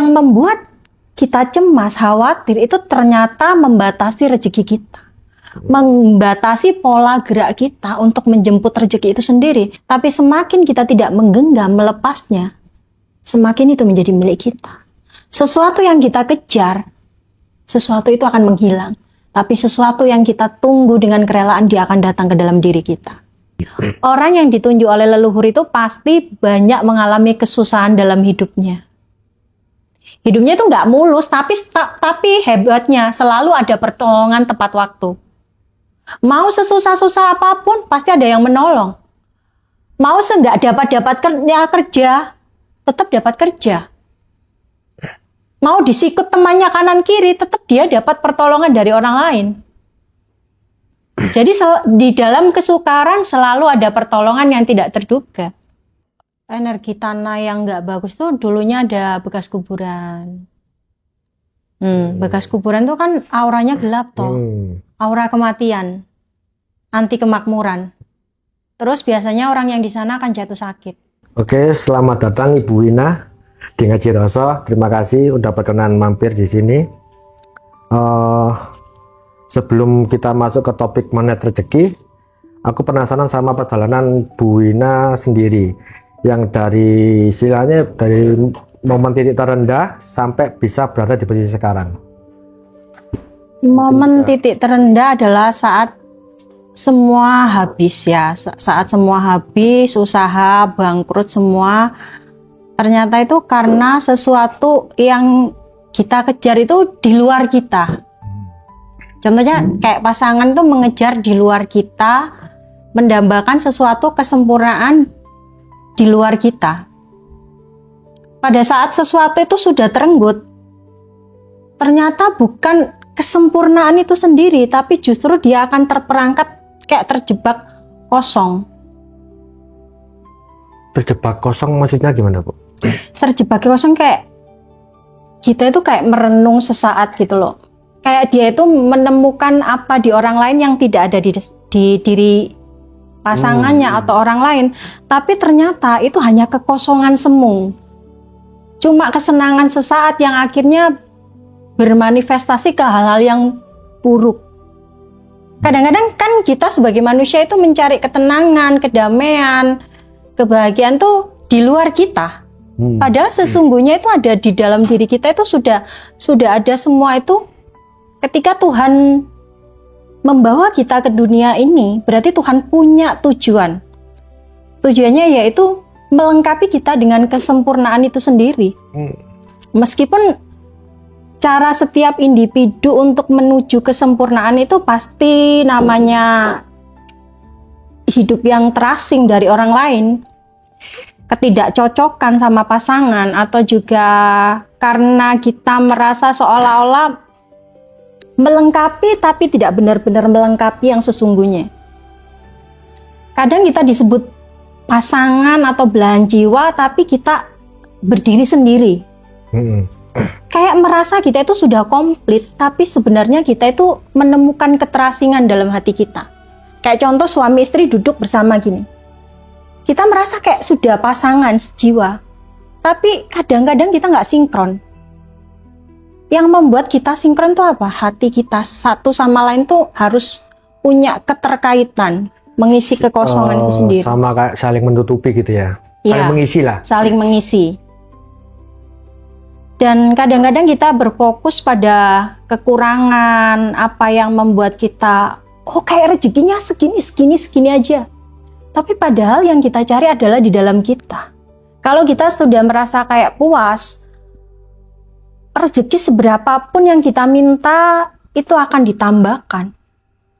Yang membuat kita cemas, khawatir itu ternyata membatasi rezeki kita. Membatasi pola gerak kita untuk menjemput rezeki itu sendiri. Tapi semakin kita tidak menggenggam, melepasnya, semakin itu menjadi milik kita. Sesuatu yang kita kejar, sesuatu itu akan menghilang. Tapi sesuatu yang kita tunggu dengan kerelaan, dia akan datang ke dalam diri kita. Orang yang ditunjuk oleh leluhur itu pasti banyak mengalami kesusahan dalam hidupnya. Hidupnya itu nggak mulus, tapi hebatnya selalu ada pertolongan tepat waktu. Mau sesusah-susah apapun, pasti ada yang menolong. Mau nggak dapat kerja, tetap dapat kerja. Mau disikut temannya kanan kiri, tetap dia dapat pertolongan dari orang lain. Jadi di dalam kesukaran selalu ada pertolongan yang tidak terduga. Energi tanah yang nggak bagus tuh dulunya ada bekas kuburan. Bekas kuburan tuh kan auranya gelap toh. Aura kematian, anti kemakmuran. Terus biasanya orang yang di sana akan jatuh sakit. Oke, selamat datang Ibu Wina di Ngaji Rasa. Terima kasih udah berkenan mampir di sini. Sebelum kita masuk ke topik magnet rezeki, aku penasaran sama perjalanan Bu Wina sendiri, yang dari istilahnya dari momen titik terendah sampai bisa berada di posisi sekarang. Momen titik terendah adalah saat semua habis ya, saat semua habis, usaha bangkrut semua. Ternyata itu karena sesuatu yang kita kejar itu di luar kita. Contohnya kayak pasangan tuh mengejar di luar kita, mendambakan sesuatu kesempurnaan di luar kita. Pada saat sesuatu itu sudah terenggut, ternyata bukan kesempurnaan itu sendiri, tapi justru dia akan terperangkap kayak terjebak kosong. Terjebak kosong maksudnya gimana, Bu? Terjebak kosong kayak kita itu kayak merenung sesaat gitu loh. Kayak dia itu menemukan apa di orang lain yang tidak ada di diri pasangannya atau orang lain. Tapi ternyata itu hanya kekosongan semu. Cuma kesenangan sesaat yang akhirnya bermanifestasi ke hal-hal yang buruk. Kadang-kadang kan kita sebagai manusia itu mencari ketenangan, kedamaian, kebahagiaan tuh di luar kita. Padahal sesungguhnya itu ada di dalam diri kita, itu sudah ada semua itu. Ketika Tuhan membawa kita ke dunia ini, berarti Tuhan punya tujuan. Tujuannya yaitu melengkapi kita dengan kesempurnaan itu sendiri. Meskipun cara setiap individu untuk menuju kesempurnaan itu pasti namanya hidup yang terasing dari orang lain, ketidakcocokan sama pasangan, atau juga karena kita merasa seolah-olah melengkapi tapi tidak benar-benar melengkapi yang sesungguhnya. Kadang kita disebut pasangan atau belahan jiwa, tapi kita berdiri sendiri. Kayak merasa kita itu sudah komplit, tapi sebenarnya kita itu menemukan keterasingan dalam hati kita. Kayak contoh suami istri duduk bersama gini. Kita merasa kayak sudah pasangan sejiwa, tapi kadang-kadang kita nggak sinkron. Yang membuat kita sinkron tuh apa? Hati kita satu sama lain tuh harus punya keterkaitan, mengisi kekosongan itu sendiri. Sama kayak saling menutupi gitu ya. Saling mengisi lah. Saling mengisi. Dan kadang-kadang kita berfokus pada kekurangan, apa yang membuat kita, oh kayak rezekinya segini aja. Tapi padahal yang kita cari adalah di dalam kita. Kalau kita sudah merasa kayak puas, rezeki seberapapun yang kita minta itu akan ditambahkan.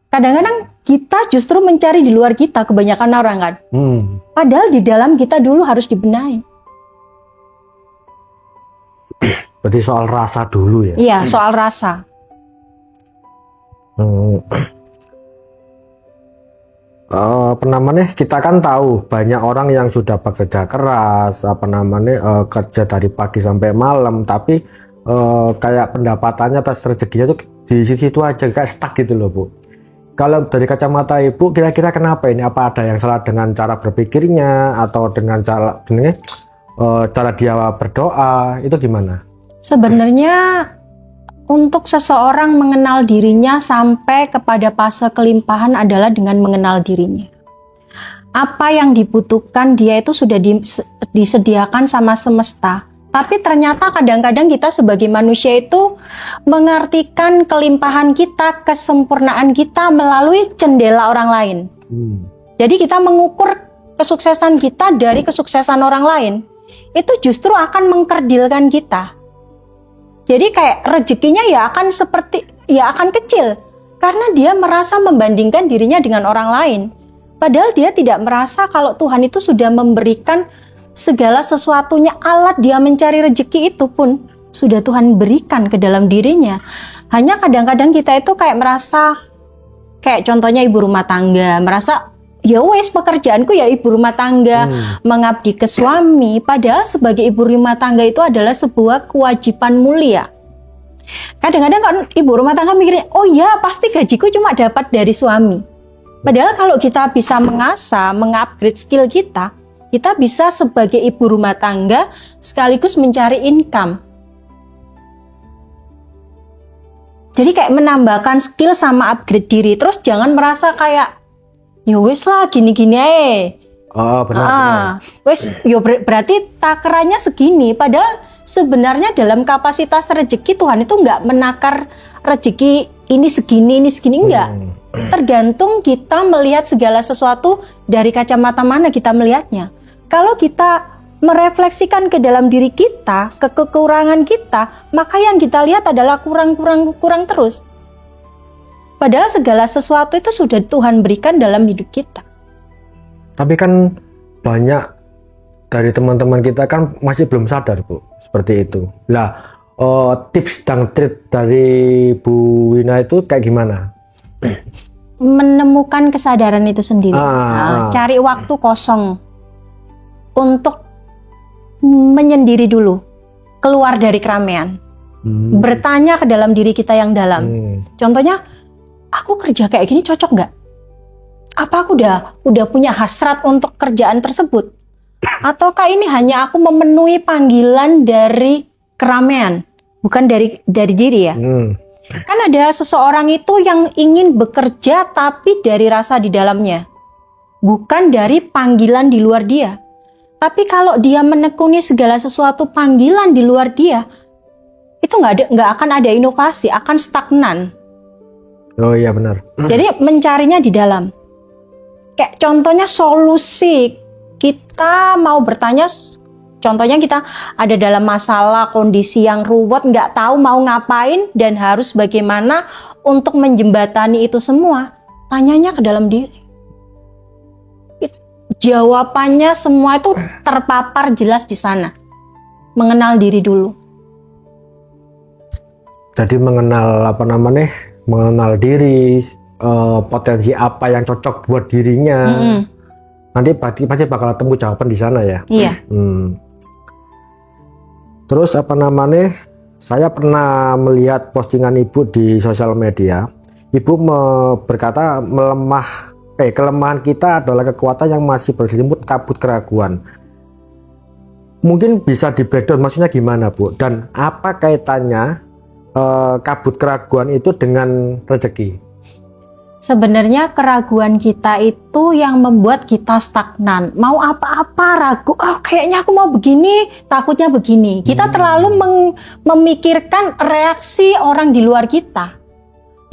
Kadang-kadang kita justru mencari di luar kita, kebanyakan orang kan. Padahal di dalam kita dulu harus dibenahi. Berarti soal rasa dulu ya? Iya, soal rasa. Kita kan tahu banyak orang yang sudah bekerja keras, kerja dari pagi sampai malam, tapi kayak pendapatannya atas rezekinya tuh di situ aja, kayak stuck gitu loh, Bu. Kalau dari kacamata Ibu, kira-kira kenapa ini? Apa ada yang salah dengan cara berpikirnya atau dengan cara dia berdoa? Itu gimana? Sebenarnya untuk seseorang mengenal dirinya sampai kepada fase kelimpahan adalah dengan mengenal dirinya. Apa yang dibutuhkan dia itu sudah disediakan sama semesta. Tapi ternyata kadang-kadang kita sebagai manusia itu mengartikan kelimpahan kita, kesempurnaan kita melalui jendela orang lain. Jadi kita mengukur kesuksesan kita dari kesuksesan orang lain. Itu justru akan mengkerdilkan kita. Jadi kayak rezekinya ya akan kecil. Karena dia merasa membandingkan dirinya dengan orang lain. Padahal dia tidak merasa kalau Tuhan itu sudah memberikan segala sesuatunya, alat dia mencari rezeki itu pun sudah Tuhan berikan ke dalam dirinya. Hanya kadang-kadang kita itu kayak merasa, kayak contohnya ibu rumah tangga, merasa ya wes pekerjaanku ya ibu rumah tangga, mengabdi ke suami. Padahal sebagai ibu rumah tangga itu adalah sebuah kewajiban mulia. Kadang-kadang kan ibu rumah tangga mikirnya, oh ya pasti gajiku cuma dapat dari suami. Padahal kalau kita bisa mengasah, mengupgrade skill kita bisa sebagai ibu rumah tangga sekaligus mencari income. Jadi kayak menambahkan skill sama upgrade diri. Terus jangan merasa kayak ya wis lah gini-gini aja. Oh benar. Wis yo berarti takarannya segini. Padahal sebenarnya dalam kapasitas rezeki Tuhan itu nggak menakar rezeki ini segini enggak. Tergantung kita melihat segala sesuatu dari kacamata mana kita melihatnya. Kalau kita merefleksikan ke dalam diri kita, ke kekurangan kita, maka yang kita lihat adalah kurang terus. Padahal segala sesuatu itu sudah Tuhan berikan dalam hidup kita. Tapi kan banyak dari teman-teman kita kan masih belum sadar, Bu, seperti itu. Lah, tips dan trik dari Bu Wina itu kayak gimana? Menemukan kesadaran itu sendiri. Cari waktu kosong untuk menyendiri dulu, keluar dari keramaian, bertanya ke dalam diri kita yang dalam. Contohnya, aku kerja kayak gini cocok nggak? Apa aku udah punya hasrat untuk kerjaan tersebut? Ataukah ini hanya aku memenuhi panggilan dari keramaian, bukan dari diri ya? Kan ada seseorang itu yang ingin bekerja tapi dari rasa di dalamnya, bukan dari panggilan di luar dia. Tapi kalau dia menekuni segala sesuatu panggilan di luar dia, itu nggak akan ada inovasi, akan stagnan. Oh iya benar. Jadi mencarinya di dalam. Kayak contohnya solusi, kita mau bertanya, contohnya kita ada dalam masalah kondisi yang ruwet, nggak tahu mau ngapain dan harus bagaimana untuk menjembatani itu semua. Tanyanya ke dalam diri. Jawabannya semua itu terpapar jelas di sana. Mengenal diri dulu. Jadi mengenal mengenal diri, potensi apa yang cocok buat dirinya. Nanti pasti bakal ketemu jawaban di sana ya. Iya. Terus saya pernah melihat postingan ibu di sosial media. Ibu berkata kelemahan kita adalah kekuatan yang masih berselimut kabut keraguan. Mungkin bisa di breakdown maksudnya gimana, Bu? Dan apa kaitannya kabut keraguan itu dengan rezeki? Sebenarnya keraguan kita itu yang membuat kita stagnan. Mau apa-apa ragu, kayaknya aku mau begini, takutnya begini. Kita terlalu memikirkan reaksi orang di luar kita.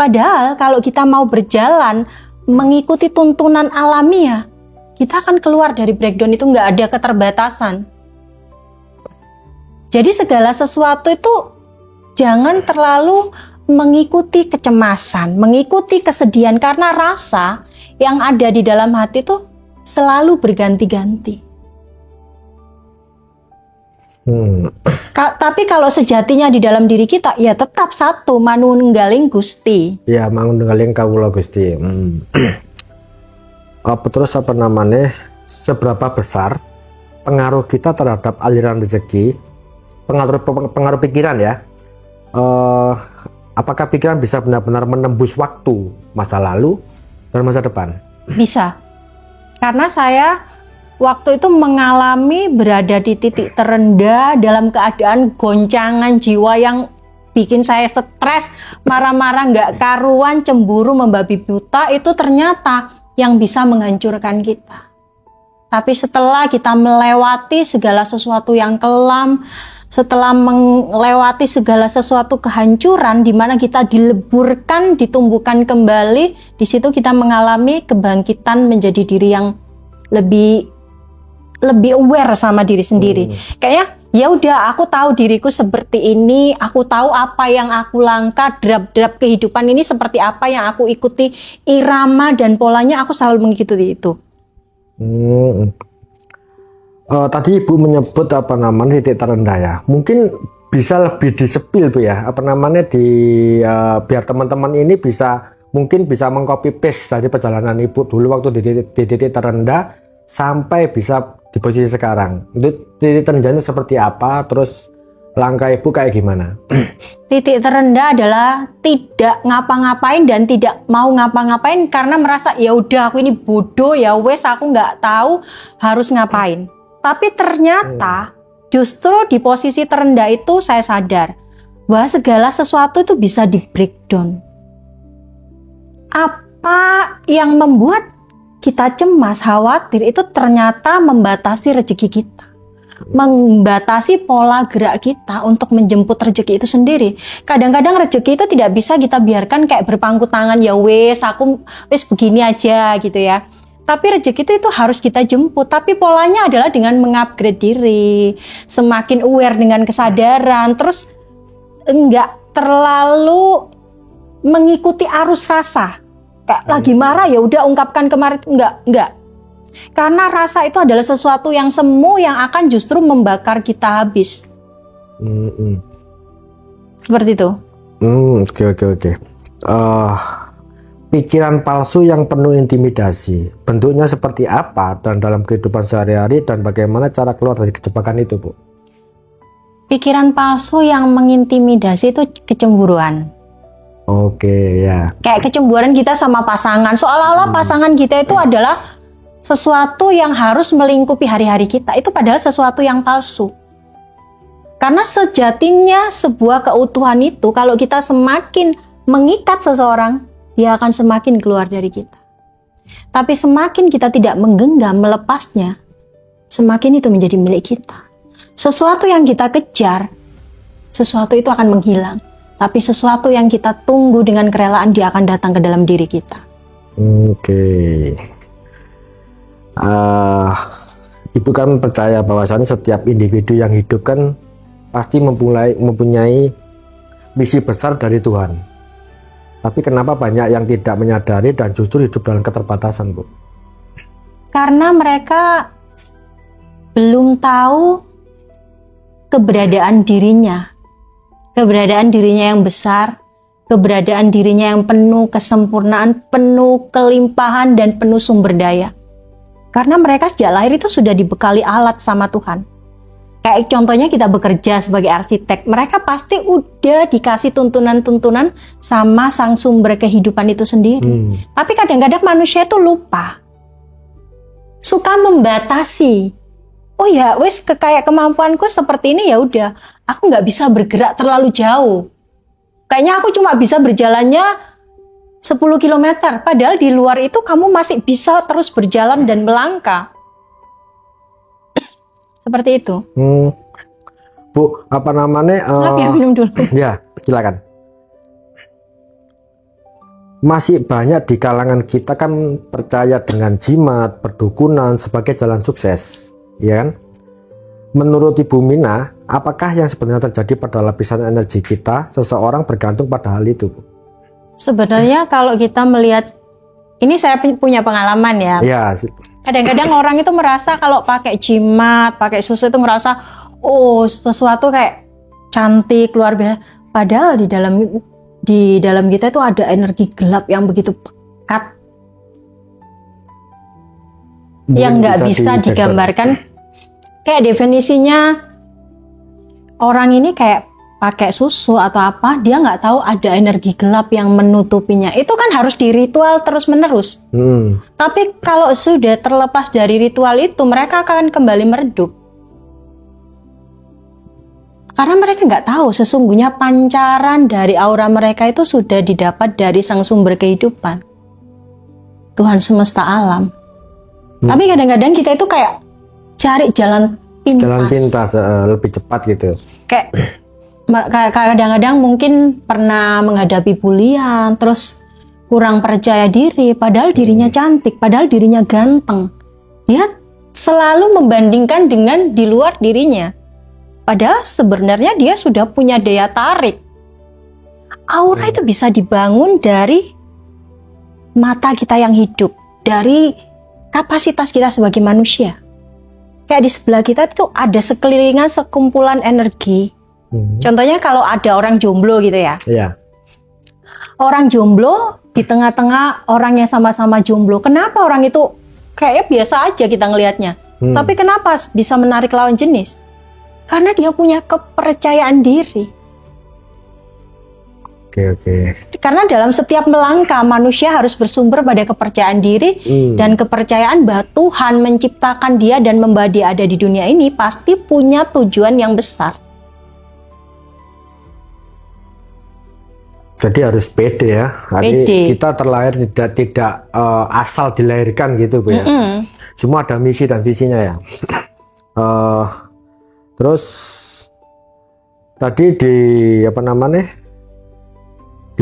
Padahal kalau kita mau berjalan mengikuti tuntunan alamiah, kita akan keluar dari breakdown itu, nggak ada keterbatasan. Jadi segala sesuatu itu jangan terlalu mengikuti kecemasan, mengikuti kesedihan, karena rasa yang ada di dalam hati itu selalu berganti-ganti. Tapi kalau sejatinya di dalam diri kita, ya tetap satu, manunggaling Gusti. Ya, manunggaling kawula Gusti. Terus seberapa besar pengaruh kita terhadap aliran rezeki, pengaruh pikiran ya? Apakah pikiran bisa benar-benar menembus waktu masa lalu dan masa depan? Bisa. Karena saya waktu itu mengalami berada di titik terendah dalam keadaan goncangan jiwa yang bikin saya stres, marah-marah nggak karuan, cemburu, membabi buta, itu ternyata yang bisa menghancurkan kita. Tapi setelah kita melewati segala sesuatu yang kelam, setelah melewati segala sesuatu kehancuran di mana kita dileburkan, ditumbuhkan kembali, di situ kita mengalami kebangkitan menjadi diri yang lebih aware sama diri sendiri. Kayaknya ya udah, aku tahu diriku seperti ini, aku tahu apa yang aku langkah, drap-drap kehidupan ini seperti apa yang aku ikuti, irama dan polanya aku selalu mengikuti itu. Tadi Ibu menyebut apa namanya titik terendah ya. Mungkin bisa lebih disepil Bu ya. Apa namanya biar teman-teman ini mungkin bisa mengcopy paste dari perjalanan Ibu dulu waktu di titik terendah sampai bisa di posisi sekarang. Itu titik terendahnya seperti apa? Terus langkah Ibu kayak gimana? Titik terendah adalah tidak ngapa-ngapain dan tidak mau ngapa-ngapain karena merasa ya udah aku ini bodoh, ya wes aku nggak tahu harus ngapain. Tapi ternyata justru di posisi terendah itu saya sadar bahwa segala sesuatu itu bisa di breakdown. Apa yang membuat kita cemas, khawatir itu ternyata membatasi rezeki kita, membatasi pola gerak kita untuk menjemput rezeki itu sendiri. Kadang-kadang rezeki itu tidak bisa kita biarkan kayak berpangku tangan, ya wes aku wes begini aja gitu ya. Tapi rezeki itu harus kita jemput. Tapi polanya adalah dengan mengupgrade diri, semakin aware dengan kesadaran, terus enggak terlalu mengikuti arus rasa. Kayak lagi marah ya udah ungkapkan kemarin, enggak. Karena rasa itu adalah sesuatu yang semu yang akan justru membakar kita habis. Seperti itu. Oke. Pikiran palsu yang penuh intimidasi, bentuknya seperti apa dan dalam kehidupan sehari-hari dan bagaimana cara keluar dari kejebakan itu, Bu? Pikiran palsu yang mengintimidasi itu kecemburuan. Oke, ya. Kayak kecemburuan kita sama pasangan, seolah-olah pasangan kita itu adalah sesuatu yang harus melingkupi hari-hari kita. Itu padahal sesuatu yang palsu. Karena sejatinya sebuah keutuhan itu kalau kita semakin mengikat seseorang, dia akan semakin keluar dari kita. Tapi semakin kita tidak menggenggam, melepasnya, semakin itu menjadi milik kita. Sesuatu yang kita kejar, sesuatu itu akan menghilang. Tapi sesuatu yang kita tunggu dengan kerelaan, dia akan datang ke dalam diri kita. Oke. Ibu kan percaya bahwasannya setiap individu yang hidup kan pasti mempunyai misi besar dari Tuhan. Tapi kenapa banyak yang tidak menyadari dan justru hidup dalam keterbatasan, Bu? Karena mereka belum tahu keberadaan dirinya yang besar, keberadaan dirinya yang penuh kesempurnaan, penuh kelimpahan, dan penuh sumber daya. Karena mereka sejak lahir itu sudah dibekali alat sama Tuhan. Kayak contohnya kita bekerja sebagai arsitek, mereka pasti udah dikasih tuntunan-tuntunan sama sang sumber kehidupan itu sendiri. Tapi kadang-kadang manusia itu lupa, suka membatasi. Oh ya, wes kayak kemampuanku seperti ini ya udah, aku nggak bisa bergerak terlalu jauh. Kayaknya aku cuma bisa berjalannya 10 km, padahal di luar itu kamu masih bisa terus berjalan dan melangkah. Seperti itu. Bu, apa namanya? Ya, minum dulu. Ya, silakan. Masih banyak di kalangan kita kan percaya dengan jimat, perdukunan sebagai jalan sukses, ya kan? Menurut Ibu Mina, apakah yang sebenarnya terjadi pada lapisan energi kita, seseorang bergantung pada hal itu, Bu? Sebenarnya kalau kita melihat, ini saya punya pengalaman ya. Ya. Kadang-kadang orang itu merasa kalau pakai jimat, pakai susu itu merasa, oh sesuatu kayak cantik, luar biasa. Padahal di dalam kita itu ada energi gelap yang begitu pekat, yang nggak bisa digambarkan. Kayak definisinya orang ini kayak pakai susu atau apa, dia nggak tahu ada energi gelap yang menutupinya. Itu kan harus di ritual terus-menerus. Tapi kalau sudah terlepas dari ritual itu, mereka akan kembali meredup. Karena mereka nggak tahu sesungguhnya pancaran dari aura mereka itu sudah didapat dari sang sumber kehidupan, Tuhan semesta alam. Tapi kadang-kadang kita itu kayak cari jalan pintas. Jalan pintas, lebih cepat gitu. Kayak kadang-kadang mungkin pernah menghadapi bulian, terus kurang percaya diri, padahal dirinya cantik, padahal dirinya ganteng. Dia selalu membandingkan dengan di luar dirinya. Padahal sebenarnya dia sudah punya daya tarik. Aura itu bisa dibangun dari mata kita yang hidup, dari kapasitas kita sebagai manusia. Kayak di sebelah kita itu ada sekelilingan sekumpulan energi. Contohnya kalau ada orang jomblo gitu ya. Iya. Orang jomblo di tengah-tengah orang yang sama-sama jomblo. Kenapa orang itu kayaknya biasa aja kita ngelihatnya. Tapi kenapa bisa menarik lawan jenis? Karena dia punya kepercayaan diri. Oke. Karena dalam setiap melangkah manusia harus bersumber pada kepercayaan diri dan kepercayaan bahwa Tuhan menciptakan dia dan membawa dia ada di dunia ini pasti punya tujuan yang besar. Jadi harus pede ya. Pede. Kita terlahir tidak asal dilahirkan gitu Bu ya. Semua ada misi dan visinya ya. Terus tadi di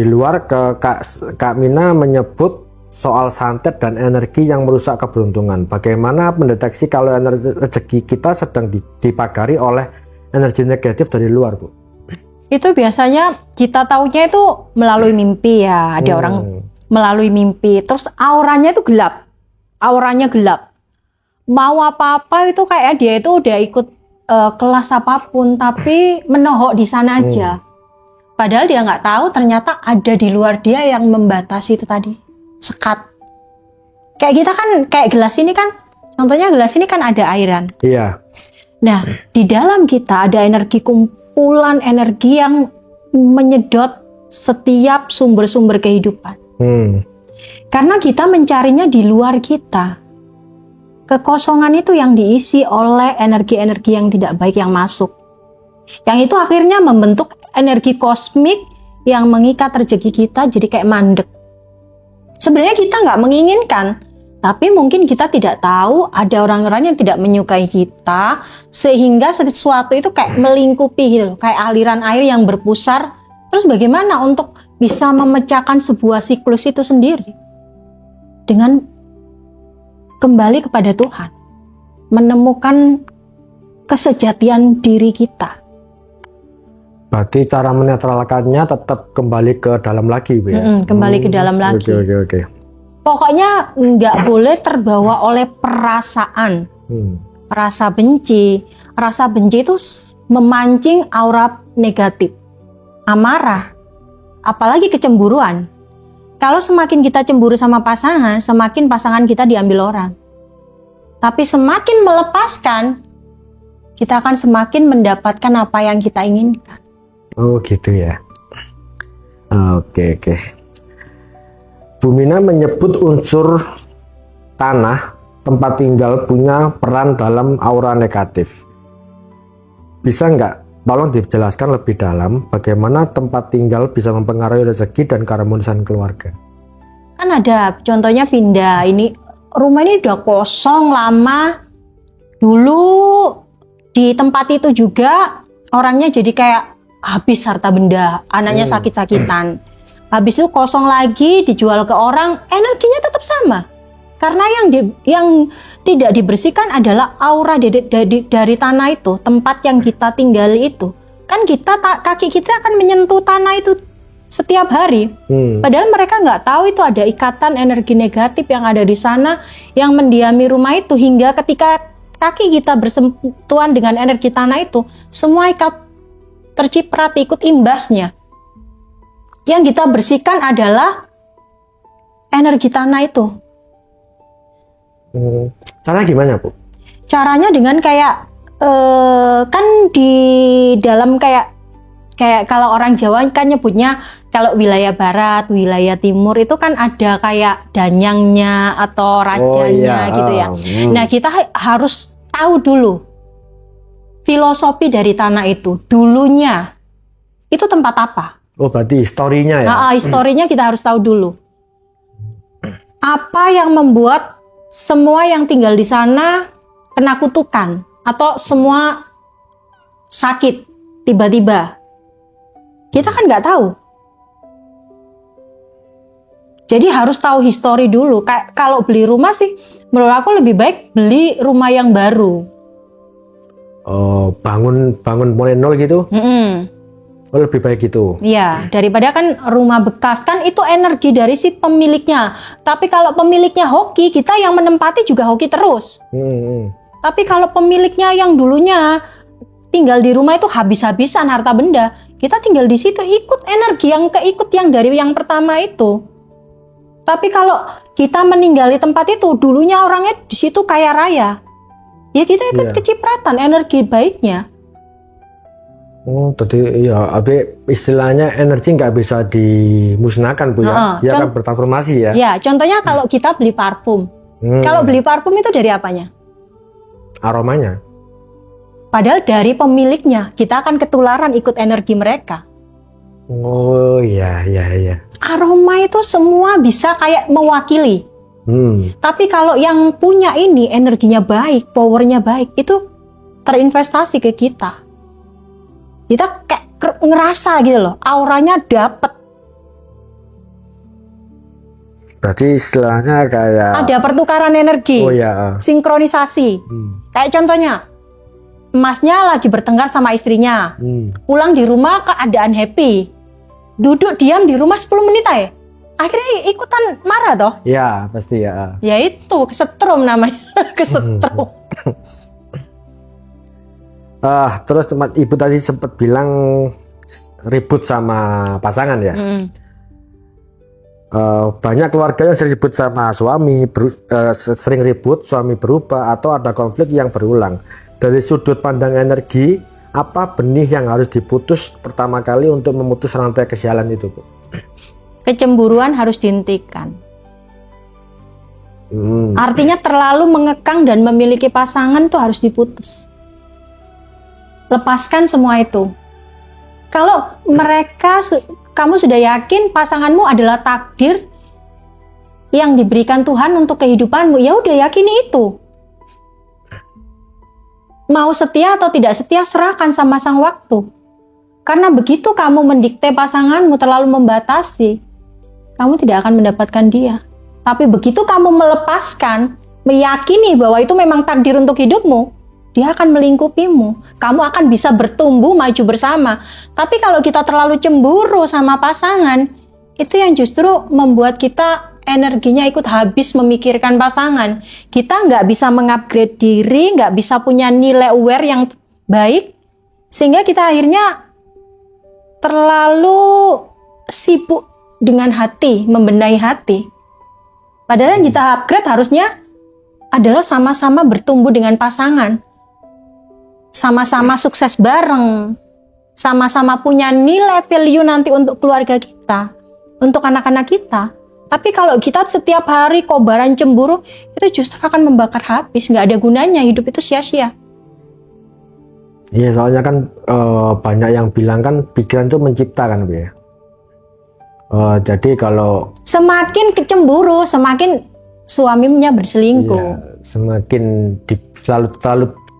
luar Kak Mina menyebut soal santet dan energi yang merusak keberuntungan. Bagaimana mendeteksi kalau rezeki kita sedang dipagari oleh energi negatif dari luar, Bu? Itu biasanya kita taunya itu melalui mimpi ya. Ada orang melalui mimpi, terus auranya itu gelap. Auranya gelap. Mau apa-apa itu kayak dia itu udah ikut kelas apapun, tapi menohok di sana aja. Padahal dia nggak tahu ternyata ada di luar dia yang membatasi itu tadi, sekat. Kayak kita kan, kayak gelas ini kan, contohnya gelas ini kan ada airan. Iya. Nah, di dalam kita ada energi, kumpulan energi yang menyedot setiap sumber-sumber kehidupan. Karena kita mencarinya di luar kita. Kekosongan itu yang diisi oleh energi-energi yang tidak baik yang masuk. Yang itu akhirnya membentuk energi kosmik yang mengikat rezeki kita jadi kayak mandek. Sebenarnya kita nggak menginginkan, tapi mungkin kita tidak tahu ada orang-orang yang tidak menyukai kita, sehingga sesuatu itu kayak melingkupi gitu, kayak aliran air yang berpusar. Terus bagaimana untuk bisa memecahkan sebuah siklus itu sendiri? Dengan kembali kepada Tuhan, menemukan kesejatian diri kita. Berarti cara menetralkannya tetap kembali ke dalam lagi, Bu ya? Kembali ke dalam lagi. Oke. Pokoknya nggak boleh terbawa oleh perasaan. Rasa benci. Rasa benci itu memancing aura negatif. Amarah. Apalagi kecemburuan. Kalau semakin kita cemburu sama pasangan, semakin pasangan kita diambil orang. Tapi semakin melepaskan, kita akan semakin mendapatkan apa yang kita inginkan. Oh gitu ya. Oke. Bu Mina menyebut unsur tanah, tempat tinggal punya peran dalam aura negatif. Bisa nggak? Tolong dijelaskan lebih dalam bagaimana tempat tinggal bisa mempengaruhi rezeki dan keharmonisan keluarga. Kan ada contohnya pindah, ini rumah ini udah kosong lama. Dulu di tempat itu juga orangnya jadi kayak habis harta benda, anaknya sakit-sakitan. Habis itu kosong lagi, dijual ke orang, energinya tetap sama. Karena yang tidak dibersihkan adalah aura dari tanah itu, tempat yang kita tinggali itu. Kan kaki kita akan menyentuh tanah itu setiap hari. Padahal mereka nggak tahu itu ada ikatan energi negatif yang ada di sana yang mendiami rumah itu, hingga ketika kaki kita bersentuhan dengan energi tanah itu, semua ikat terciprat ikut imbasnya. Yang kita bersihkan adalah energi tanah itu. Caranya gimana, Bu? Caranya dengan kayak kan di dalam kayak kayak kalau orang Jawa kan nyebutnya kalau wilayah barat, wilayah timur itu kan ada kayak danyangnya atau rajanya gitu ya. Nah, kita harus tahu dulu filosofi dari tanah itu. Dulunya itu tempat apa? Oh, berarti historinya ya? Historinya kita harus tahu dulu. Apa yang membuat semua yang tinggal di sana kena kutukan atau semua sakit tiba-tiba? Kita kan nggak tahu. Jadi harus tahu histori dulu. Kayak kalau beli rumah sih, menurut aku lebih baik beli rumah yang baru. Oh, bangun mulai nol gitu? Oh, lebih baik gitu. Iya, daripada kan rumah bekas kan itu energi dari si pemiliknya. Tapi kalau pemiliknya hoki, kita yang menempati juga hoki terus. Tapi kalau pemiliknya yang dulunya tinggal di rumah itu habis-habisan harta benda, kita tinggal di situ ikut energi yang keikut yang dari yang pertama itu. Tapi kalau kita meninggali tempat itu, dulunya orangnya di situ kaya raya, ya kita ikut kecipratan energi baiknya. Oh, tadi ya, istilahnya energi nggak bisa dimusnahkan Bu ya, dia akan bertransformasi ya. Ya, contohnya kalau kita beli parfum, kalau beli parfum itu dari apanya? Aromanya. Padahal dari pemiliknya, kita akan ketularan ikut energi mereka. Oh iya. Aroma itu semua bisa kayak mewakili. Tapi kalau yang punya ini energinya baik, powernya baik, itu terinvestasi ke kita. Kita kayak ngerasa gitu loh, auranya dapet. Berarti istilahnya kayak Ada pertukaran energi. Oh ya. Sinkronisasi. Kayak contohnya, emasnya lagi bertengkar sama istrinya. Pulang di rumah keadaan happy. Duduk diam di rumah 10 menit aja. Akhirnya ikutan marah toh? Ya, pasti ya. Ya itu, kesetrum namanya. Kesetrum. Terus Ibu tadi sempat bilang ribut sama pasangan ya. Banyak keluarga yang sering ribut sama suami, sering ribut, suami berubah atau ada konflik yang berulang. Dari sudut pandang energi, apa benih yang harus diputus pertama kali untuk memutus rantai kesialan itu, Bu? Kecemburuan harus dihentikan. Artinya terlalu mengekang dan memiliki pasangan tuh harus diputus. Lepaskan semua itu. Kalau kamu sudah yakin pasanganmu adalah takdir yang diberikan Tuhan untuk kehidupanmu, ya udah yakini itu. Mau setia atau tidak setia serahkan sama sang waktu. Karena begitu kamu mendikte pasanganmu terlalu membatasi, kamu tidak akan mendapatkan dia. Tapi begitu kamu melepaskan, meyakini bahwa itu memang takdir untuk hidupmu, dia akan melingkupimu. Kamu akan bisa bertumbuh maju bersama. Tapi kalau kita terlalu cemburu sama pasangan, itu yang justru membuat kita energinya ikut habis memikirkan pasangan. Kita nggak bisa mengupgrade diri, nggak bisa punya nilai aware yang baik, sehingga kita akhirnya terlalu sibuk dengan hati, membenahi hati. Padahal yang kita upgrade harusnya adalah sama-sama bertumbuh dengan pasangan. Sama-sama sukses bareng, sama-sama punya nilai value nanti untuk keluarga kita, untuk anak-anak kita. Tapi kalau kita setiap hari kobaran cemburu, itu justru akan membakar habis, nggak ada gunanya, hidup itu sia-sia. Iya, soalnya kan banyak yang bilang kan pikiran itu menciptakan, Bu ya. Jadi kalau semakin kecemburu, semakin suaminya berselingkuh. Iya, semakin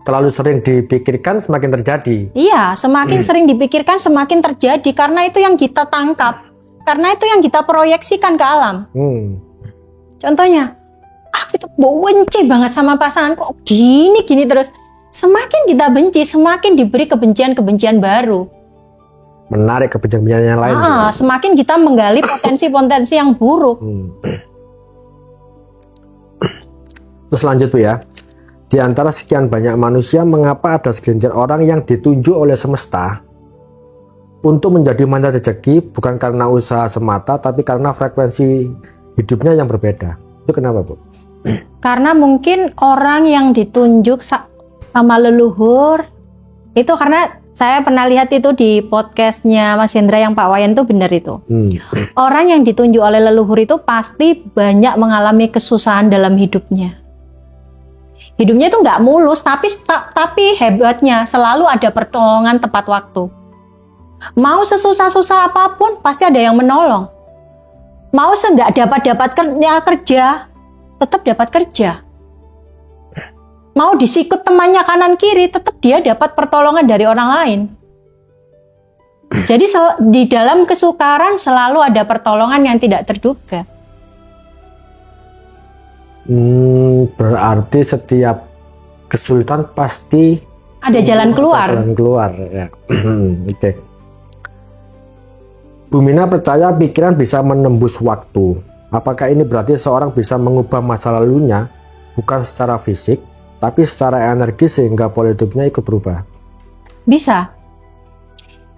terlalu sering dipikirkan semakin terjadi. Iya, semakin sering dipikirkan semakin terjadi karena itu yang kita tangkap, karena itu yang kita proyeksikan ke alam. Contohnya, aku tuh benci banget sama pasangan, kok gini terus. Semakin kita benci, semakin diberi kebencian-kebencian baru. Menarik kebencian yang lain. Semakin kita menggali potensi-potensi yang buruk. Terus lanjut Bu ya. Di antara sekian banyak manusia, mengapa ada segelintir orang yang ditunjuk oleh semesta untuk menjadi mandat rezeki bukan karena usaha semata, tapi karena frekuensi hidupnya yang berbeda? Itu kenapa, Bu? Karena mungkin orang yang ditunjuk sama leluhur itu karena Saya pernah lihat itu di podcastnya Mas Hendra yang Pak Wayan itu benar itu. Orang yang ditunjuk oleh leluhur itu pasti banyak mengalami kesusahan dalam hidupnya. Hidupnya itu nggak mulus, tapi hebatnya selalu ada pertolongan tepat waktu. Mau sesusah-susah apapun pasti ada yang menolong. Mau nggak dapat kerja, tetap dapat kerja. Mau disikut temannya kanan kiri, tetap dia dapat pertolongan dari orang lain. Jadi di dalam kesukaran selalu ada pertolongan yang tidak terduga. Berarti setiap kesulitan pasti Ada jalan keluar. Jalan keluar, ya. Oke. Bu Mina percaya pikiran bisa menembus waktu. Apakah ini berarti seorang bisa mengubah masa lalunya bukan secara fisik, tapi secara energi sehingga pola hidupnya ikut berubah? Bisa.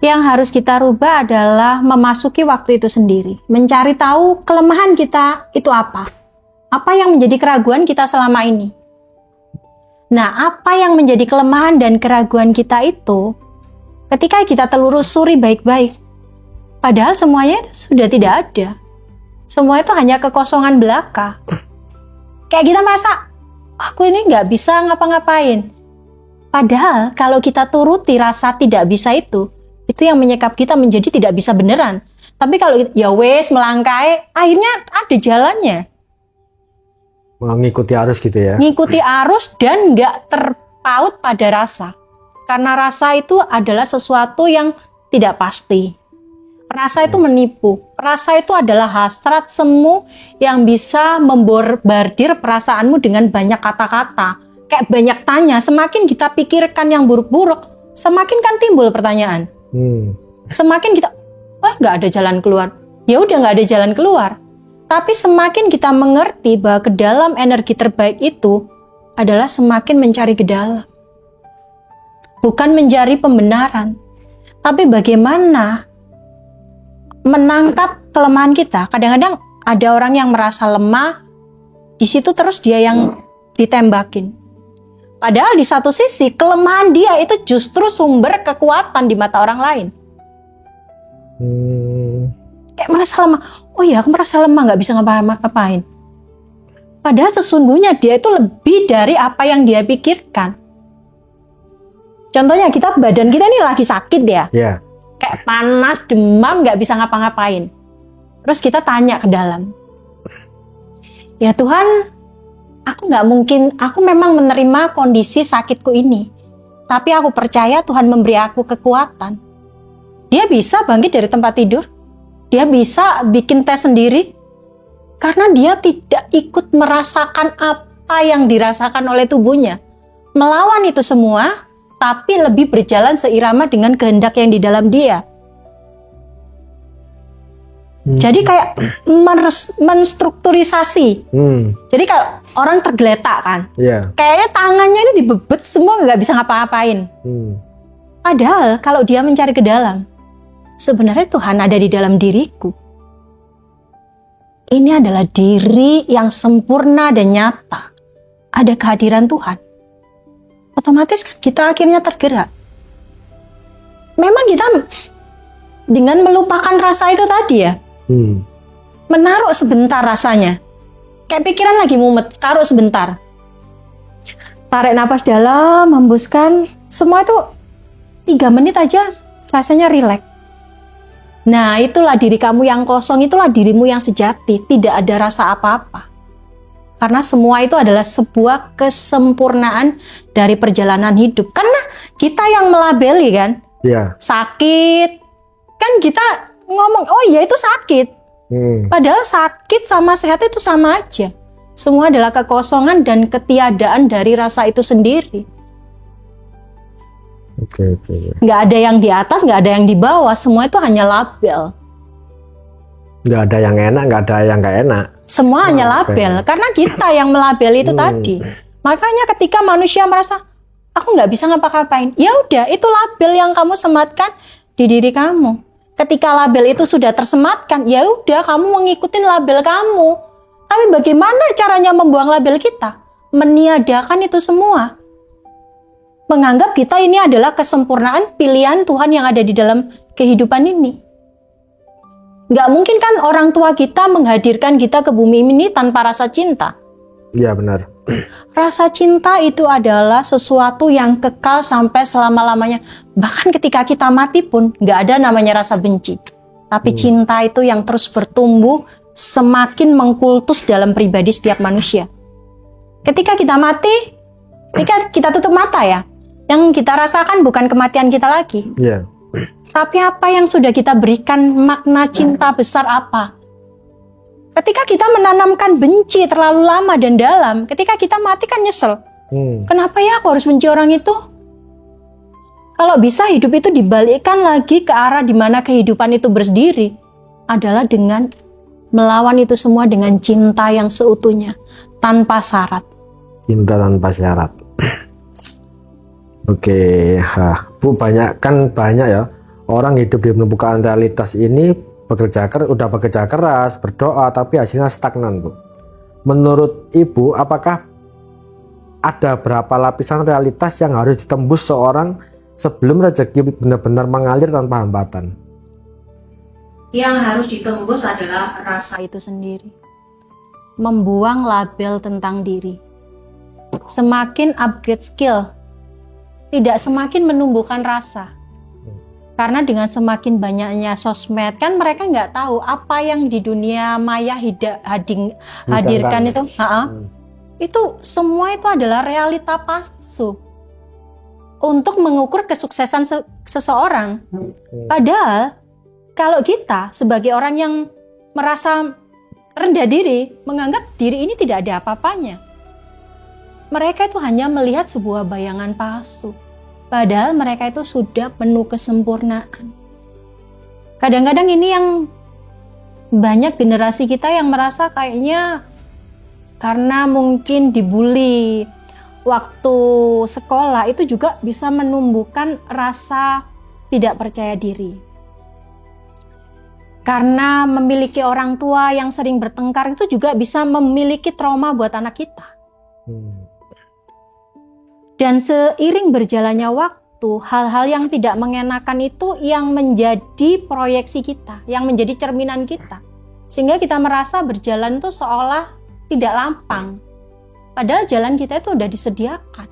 Yang harus kita rubah adalah memasuki waktu itu sendiri. Mencari tahu kelemahan kita itu apa. Apa yang menjadi keraguan kita selama ini. Nah, apa yang menjadi kelemahan dan keraguan kita itu, ketika kita telusuri baik-baik, padahal semuanya itu sudah tidak ada. Semua itu hanya kekosongan belaka. Kayak kita merasa, aku ini nggak bisa ngapa-ngapain. Padahal kalau kita turuti rasa tidak bisa itu yang menyekap kita menjadi tidak bisa beneran. Tapi kalau ya wes melangkai, akhirnya ada jalannya. Mengikuti arus gitu ya? Ngikuti arus dan nggak terpaut pada rasa. Karena rasa itu adalah sesuatu yang tidak pasti. Rasa itu menipu. Rasa itu adalah hasrat semu yang bisa memborbardir perasaanmu dengan banyak kata-kata. Kayak banyak tanya, semakin kita pikirkan yang buruk-buruk, semakin kan timbul pertanyaan. Semakin kita, nggak ada jalan keluar. Ya udah nggak ada jalan keluar. Tapi semakin kita mengerti bahwa ke dalam energi terbaik itu adalah semakin mencari ke dalam. Bukan mencari pembenaran. Tapi bagaimana menangkap kelemahan kita. Kadang-kadang ada orang yang merasa lemah, di situ terus dia yang ditembakin. Padahal di satu sisi kelemahan dia itu justru sumber kekuatan di mata orang lain. Kayak merasa lemah. Oh iya, aku merasa lemah, nggak bisa ngapa-ngapain. Padahal sesungguhnya dia itu lebih dari apa yang dia pikirkan. Contohnya badan kita ini lagi sakit ya. Yeah. Kayak panas, demam, nggak bisa ngapa-ngapain. Terus kita tanya ke dalam. Ya Tuhan, aku memang menerima kondisi sakitku ini. Tapi aku percaya Tuhan memberi aku kekuatan. Dia bisa bangkit dari tempat tidur. Dia bisa bikin tes sendiri. Karena dia tidak ikut merasakan apa yang dirasakan oleh tubuhnya. Melawan itu semua, tapi lebih berjalan seirama dengan kehendak yang di dalam dia. Jadi kayak menstrukturisasi. Jadi kalau orang tergeletak kan, kayaknya tangannya ini dibebet semua, nggak bisa ngapa-ngapain. Padahal kalau dia mencari ke dalam, sebenarnya Tuhan ada di dalam diriku. Ini adalah diri yang sempurna dan nyata. Ada kehadiran Tuhan. Otomatis kan kita akhirnya tergerak. Memang kita dengan melupakan rasa itu tadi ya, menaruh sebentar rasanya. Kayak pikiran lagi mumet, taruh sebentar. Tarik napas dalam, hembuskan. Semua itu 3 menit aja rasanya rileks. Nah, itulah diri kamu yang kosong, itulah dirimu yang sejati. Tidak ada rasa apa-apa. Karena semua itu adalah sebuah kesempurnaan dari perjalanan hidup. Karena kita yang melabeli kan, sakit. Kan kita ngomong, oh iya itu sakit. Padahal sakit sama sehat itu sama aja. Semua adalah kekosongan dan ketiadaan dari rasa itu sendiri. Nggak ada yang di atas, nggak ada yang di bawah. Semua itu hanya label. Nggak ada yang enak, nggak ada yang nggak enak. Semua hanya label. Karena kita yang melabeli itu tadi. Makanya ketika manusia merasa, aku nggak bisa ngapa-ngapain. Ya udah, itu label yang kamu sematkan di diri kamu. Ketika label itu sudah tersematkan, ya udah kamu mengikuti label kamu. Tapi bagaimana caranya membuang label kita? Meniadakan itu semua. menganggap kita ini adalah kesempurnaan pilihan Tuhan yang ada di dalam kehidupan ini. Nggak mungkin kan orang tua kita menghadirkan kita ke bumi ini tanpa rasa cinta. Iya benar. Rasa cinta itu adalah sesuatu yang kekal sampai selama-lamanya. Bahkan ketika kita mati pun nggak ada namanya rasa benci. Tapi cinta itu yang terus bertumbuh, semakin mengkultus dalam pribadi setiap manusia. Ketika kita mati, ketika kita tutup mata ya, yang kita rasakan bukan kematian kita lagi. Iya. Tapi apa yang sudah kita berikan, makna cinta besar apa? Ketika kita menanamkan benci terlalu lama dan dalam, ketika kita mati kan nyesel. Kenapa ya aku harus benci orang itu? Kalau bisa hidup itu dibalikkan lagi ke arah di mana kehidupan itu berdiri, adalah dengan melawan itu semua dengan cinta yang seutuhnya, tanpa syarat. Cinta tanpa syarat. Oke, Bu, banyak ya orang hidup di permukaan realitas ini udah bekerja keras, berdoa, tapi hasilnya stagnan, Bu. Menurut Ibu, apakah ada berapa lapisan realitas yang harus ditembus seorang sebelum rezeki benar-benar mengalir tanpa hambatan? Yang harus ditembus adalah rasa itu sendiri. Membuang label tentang diri. Semakin upgrade skill, tidak semakin menumbuhkan rasa. Karena dengan semakin banyaknya sosmed, kan mereka nggak tahu apa yang di dunia maya hadirkan itu. Itu semua itu adalah realita palsu untuk mengukur kesuksesan seseorang. Padahal kalau kita sebagai orang yang merasa rendah diri, menganggap diri ini tidak ada apa-apanya, mereka itu hanya melihat sebuah bayangan palsu. Padahal mereka itu sudah penuh kesempurnaan. Kadang-kadang ini yang banyak generasi kita yang merasa kayaknya karena mungkin dibully waktu sekolah itu juga bisa menumbuhkan rasa tidak percaya diri. Karena memiliki orang tua yang sering bertengkar itu juga bisa memiliki trauma buat anak kita. Dan seiring berjalannya waktu, hal-hal yang tidak mengenakan itu yang menjadi proyeksi kita, yang menjadi cerminan kita. Sehingga kita merasa berjalan itu seolah tidak lapang. Padahal jalan kita itu sudah disediakan.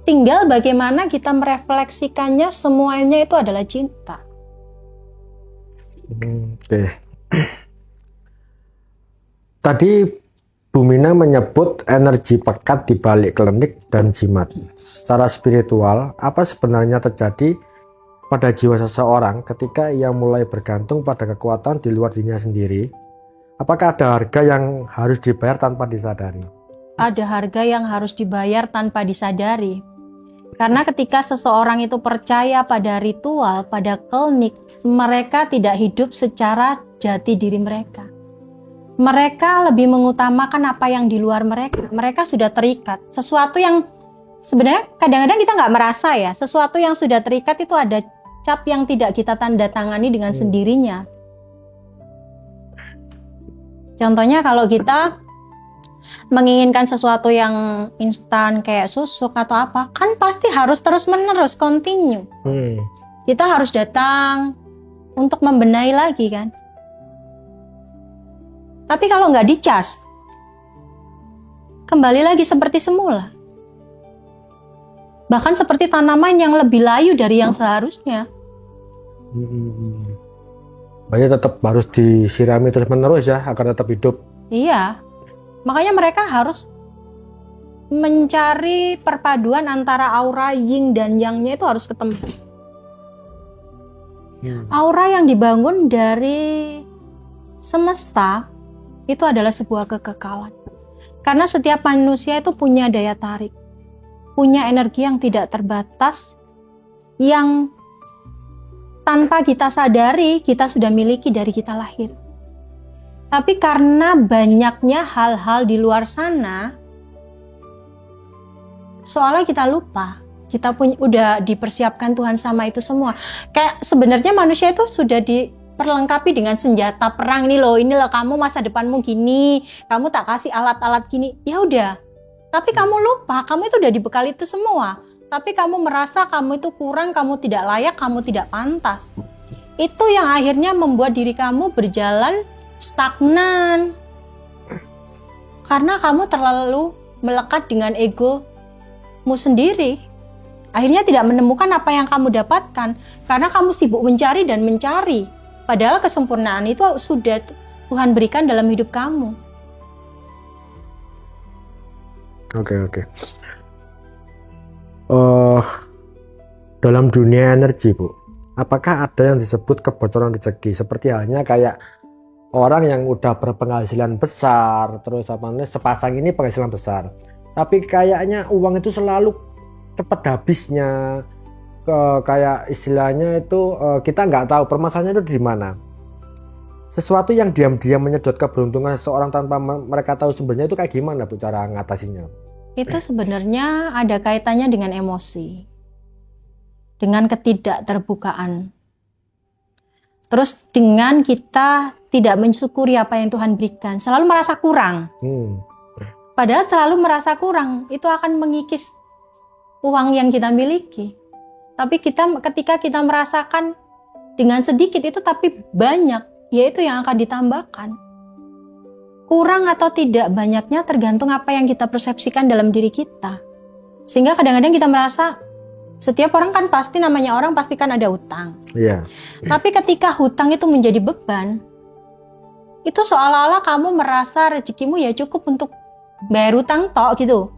Tinggal bagaimana kita merefleksikannya, semuanya itu adalah cinta. Oke. Tadi Bu Mina menyebut energi pekat di balik klinik dan jimat. Secara spiritual, apa sebenarnya terjadi pada jiwa seseorang ketika ia mulai bergantung pada kekuatan di luar dirinya sendiri? Apakah ada harga yang harus dibayar tanpa disadari? Ada harga yang harus dibayar tanpa disadari. Karena ketika seseorang itu percaya pada ritual, pada klinik, mereka tidak hidup secara jati diri mereka. Mereka lebih mengutamakan apa yang di luar mereka. Mereka sudah terikat. Sesuatu yang sebenarnya kadang-kadang kita nggak merasa ya. Sesuatu yang sudah terikat itu ada cap yang tidak kita tanda tangani dengan sendirinya. Contohnya kalau kita menginginkan sesuatu yang instan kayak susuk atau apa, kan pasti harus terus-menerus continue. Kita harus datang untuk membenahi lagi kan. Tapi kalau nggak dicas, kembali lagi seperti semula. Bahkan seperti tanaman yang lebih layu dari yang seharusnya. Banyak tetap harus disirami terus-menerus ya, agar tetap hidup. Iya, makanya mereka harus mencari perpaduan antara aura yin dan yang-nya itu harus ketemu. Aura yang dibangun dari semesta itu adalah sebuah kekekalan. Karena setiap manusia itu punya daya tarik, punya energi yang tidak terbatas, yang tanpa kita sadari kita sudah miliki dari kita lahir. Tapi karena banyaknya hal-hal di luar sana, soalnya kita lupa, kita udah dipersiapkan Tuhan sama itu semua. Kayak sebenarnya manusia itu sudah diperlengkapi dengan senjata perang nih loh, ini loh kamu masa depanmu gini, kamu tak kasih alat-alat gini, ya udah. Tapi kamu lupa, kamu itu udah dibekali itu semua. tapi kamu merasa kamu itu kurang, kamu tidak layak, kamu tidak pantas. Itu yang akhirnya membuat diri kamu berjalan stagnan. Karena kamu terlalu melekat dengan egomu sendiri. Akhirnya tidak menemukan apa yang kamu dapatkan. Karena kamu sibuk mencari dan mencari. Padahal kesempurnaan itu sudah Tuhan berikan dalam hidup kamu. Oke. Dalam dunia energi, Bu, apakah ada yang disebut kebocoran rezeki? Seperti halnya kayak orang yang udah berpenghasilan besar, terus sepasang ini penghasilan besar, tapi kayaknya uang itu selalu cepat habisnya. Kayak istilahnya itu kita nggak tahu permasalahannya itu di mana. Sesuatu yang diam-diam menyedot keberuntungan seseorang tanpa mereka tahu sumbernya itu kayak gimana, Bu, cara ngatasinya? Itu sebenarnya ada kaitannya dengan emosi, dengan ketidakterbukaan. Terus dengan kita tidak mensyukuri apa yang Tuhan berikan, selalu merasa kurang. Padahal selalu merasa kurang itu akan mengikis uang yang kita miliki. Tapi ketika kita merasakan dengan sedikit itu tapi banyak, yaitu yang akan ditambahkan. Kurang atau tidak banyaknya tergantung apa yang kita persepsikan dalam diri kita. Sehingga kadang-kadang kita merasa setiap orang kan pasti namanya orang pasti kan ada hutang. Iya. Tapi ketika hutang itu menjadi beban, itu seolah-olah kamu merasa rezekimu ya cukup untuk bayar hutang tok gitu.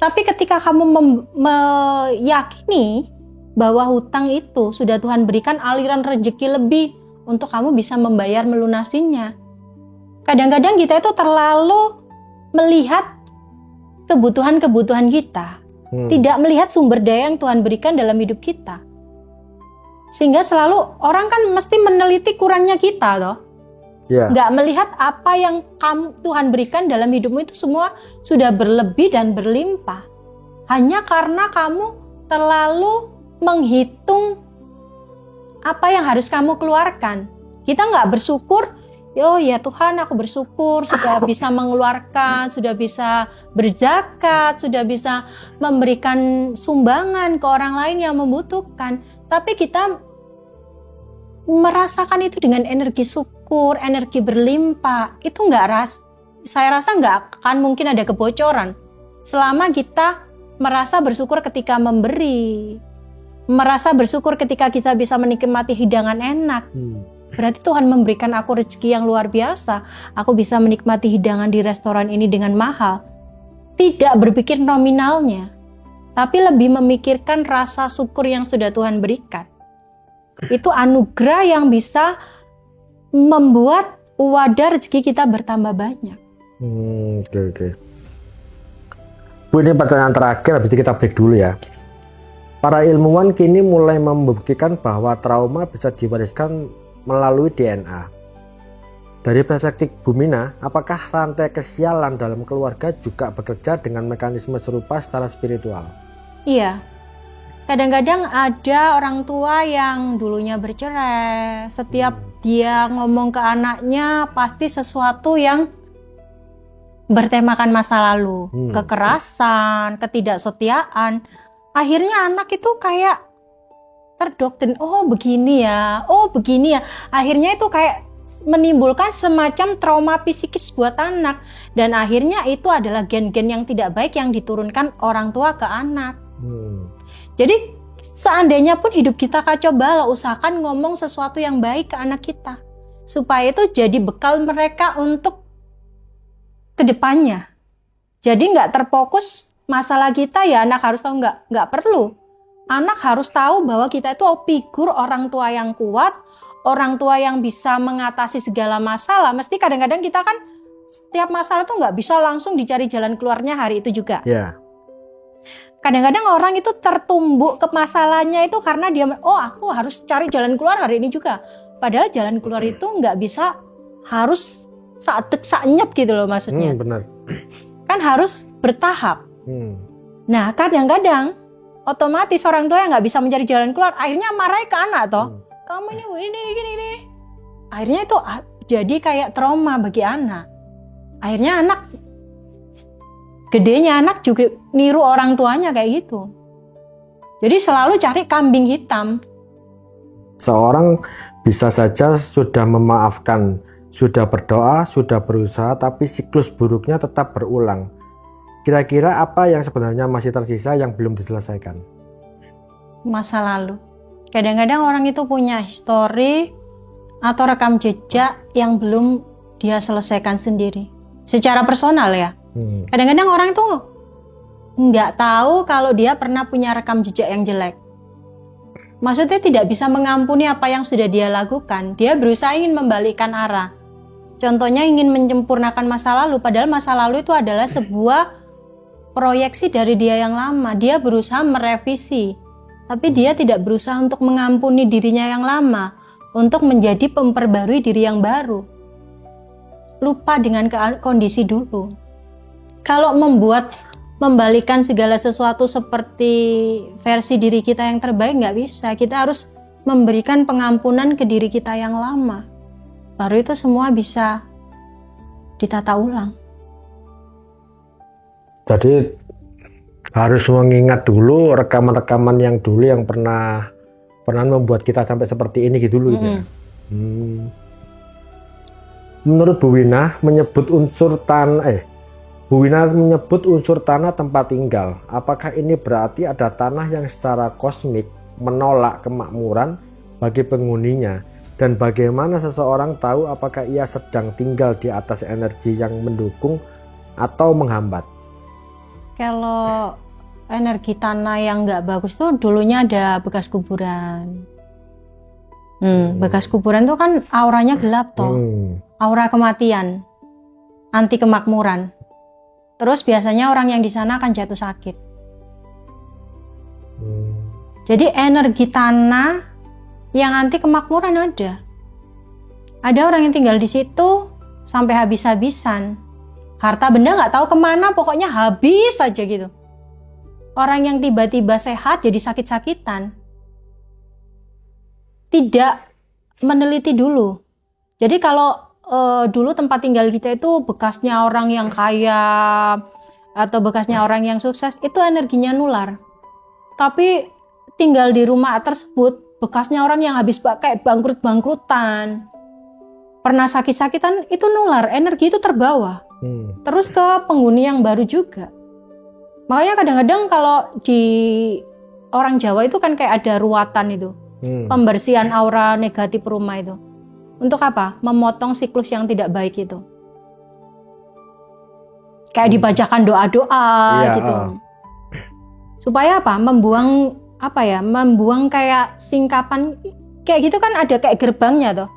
Tapi ketika kamu meyakini bahwa hutang itu sudah Tuhan berikan aliran rezeki lebih untuk kamu bisa membayar melunasinya. Kadang-kadang kita itu terlalu melihat kebutuhan-kebutuhan kita. Tidak melihat sumber daya yang Tuhan berikan dalam hidup kita. Sehingga selalu orang kan mesti meneliti kurangnya kita loh. Nggak melihat apa yang Tuhan berikan dalam hidupmu itu semua sudah berlebih dan berlimpah. Hanya karena kamu terlalu menghitung apa yang harus kamu keluarkan. Kita nggak bersyukur, oh ya Tuhan aku bersyukur sudah bisa mengeluarkan, sudah bisa berzakat, sudah bisa memberikan sumbangan ke orang lain yang membutuhkan. Tapi kita merasakan itu dengan energi syukur, energi berlimpah. Itu saya rasa nggak akan mungkin ada kebocoran. Selama kita merasa bersyukur ketika memberi. Merasa bersyukur ketika kita bisa menikmati hidangan enak. Berarti Tuhan memberikan aku rezeki yang luar biasa. Aku bisa menikmati hidangan di restoran ini dengan mahal. Tidak berpikir nominalnya, tapi lebih memikirkan rasa syukur yang sudah Tuhan berikan. Itu anugerah yang bisa membuat wadah rezeki kita bertambah banyak. Oke. Bu, ini pertanyaan terakhir, habis itu kita break dulu ya. Para ilmuwan kini mulai membuktikan bahwa trauma bisa diwariskan melalui DNA. Dari perspektif Bu Mina, apakah rantai kesialan dalam keluarga juga bekerja dengan mekanisme serupa secara spiritual? Iya. Kadang-kadang ada orang tua yang dulunya bercerai. Setiap dia ngomong ke anaknya pasti sesuatu yang bertemakan masa lalu. Kekerasan, ketidaksetiaan. Akhirnya anak itu kayak terdoktrin, oh begini ya. Akhirnya itu kayak menimbulkan semacam trauma psikis buat anak. Dan akhirnya itu adalah gen-gen yang tidak baik yang diturunkan orang tua ke anak. Jadi seandainya pun hidup kita kacau balau, usahakan ngomong sesuatu yang baik ke anak kita. Supaya itu jadi bekal mereka untuk kedepannya. Jadi nggak terfokus masalah kita ya anak harus tahu, nggak perlu. Anak harus tahu bahwa kita itu figur orang tua yang kuat, orang tua yang bisa mengatasi segala masalah. Mesti kadang-kadang kita kan setiap masalah tuh nggak bisa langsung dicari jalan keluarnya hari itu juga. Kadang-kadang orang itu tertumbuk ke masalahnya itu karena dia, aku harus cari jalan keluar hari ini juga. Padahal jalan keluar itu nggak bisa harus saat nyep gitu loh maksudnya. Benar. Kan harus bertahap. Nah kadang-kadang otomatis orang tua yang nggak bisa mencari jalan keluar, akhirnya marah ke anak toh. Kamu ini. Akhirnya itu jadi kayak trauma bagi anak. Akhirnya gedenya anak juga niru orang tuanya kayak gitu. Jadi selalu cari kambing hitam. Seorang bisa saja sudah memaafkan, sudah berdoa, sudah berusaha, tapi siklus buruknya tetap berulang. Kira-kira apa yang sebenarnya masih tersisa yang belum diselesaikan? Masa lalu. Kadang-kadang orang itu punya histori atau rekam jejak yang belum dia selesaikan sendiri. Secara personal ya. Kadang-kadang orang itu nggak tahu kalau dia pernah punya rekam jejak yang jelek. Maksudnya tidak bisa mengampuni apa yang sudah dia lakukan. Dia berusaha ingin membalikkan arah. Contohnya ingin menyempurnakan masa lalu, padahal masa lalu itu adalah sebuah proyeksi dari dia yang lama. Dia berusaha merevisi, tapi dia tidak berusaha untuk mengampuni dirinya yang lama, untuk menjadi memperbarui diri yang baru. Lupa dengan kondisi dulu. Kalau membalikan segala sesuatu seperti versi diri kita yang terbaik, nggak bisa. Kita harus memberikan pengampunan ke diri kita yang lama. Baru itu semua bisa ditata ulang. Jadi harus mengingat dulu rekaman-rekaman yang dulu yang pernah membuat kita sampai seperti ini gitu dulu. Ya. Menurut Bu Wina menyebut unsur tanah tempat tinggal. Apakah ini berarti ada tanah yang secara kosmik menolak kemakmuran bagi penghuninya? Dan bagaimana seseorang tahu apakah ia sedang tinggal di atas energi yang mendukung atau menghambat? Kalau energi tanah yang nggak bagus tuh dulunya ada bekas kuburan. Bekas kuburan tuh kan auranya gelap toh. Aura kematian, anti kemakmuran. Terus biasanya orang yang di sana akan jatuh sakit. Jadi energi tanah yang anti kemakmuran ada. Ada orang yang tinggal di situ sampai habis-habisan. Harta benda nggak tahu kemana, pokoknya habis saja gitu. Orang yang tiba-tiba sehat jadi sakit-sakitan. Tidak meneliti dulu. Jadi kalau dulu tempat tinggal kita itu bekasnya orang yang kaya atau bekasnya orang yang sukses, itu energinya nular. Tapi tinggal di rumah tersebut bekasnya orang yang habis kayak bangkrut-bangkrutan, pernah sakit-sakitan, itu nular, energi itu terbawa terus ke penghuni yang baru juga. Makanya kadang-kadang kalau di orang Jawa itu kan kayak ada ruatan itu, pembersihan aura negatif rumah itu. Untuk apa? Memotong siklus yang tidak baik itu. Kayak dibacakan doa-doa gitu. Supaya apa? Membuang kayak singkapan kayak gitu kan, ada kayak gerbangnya toh.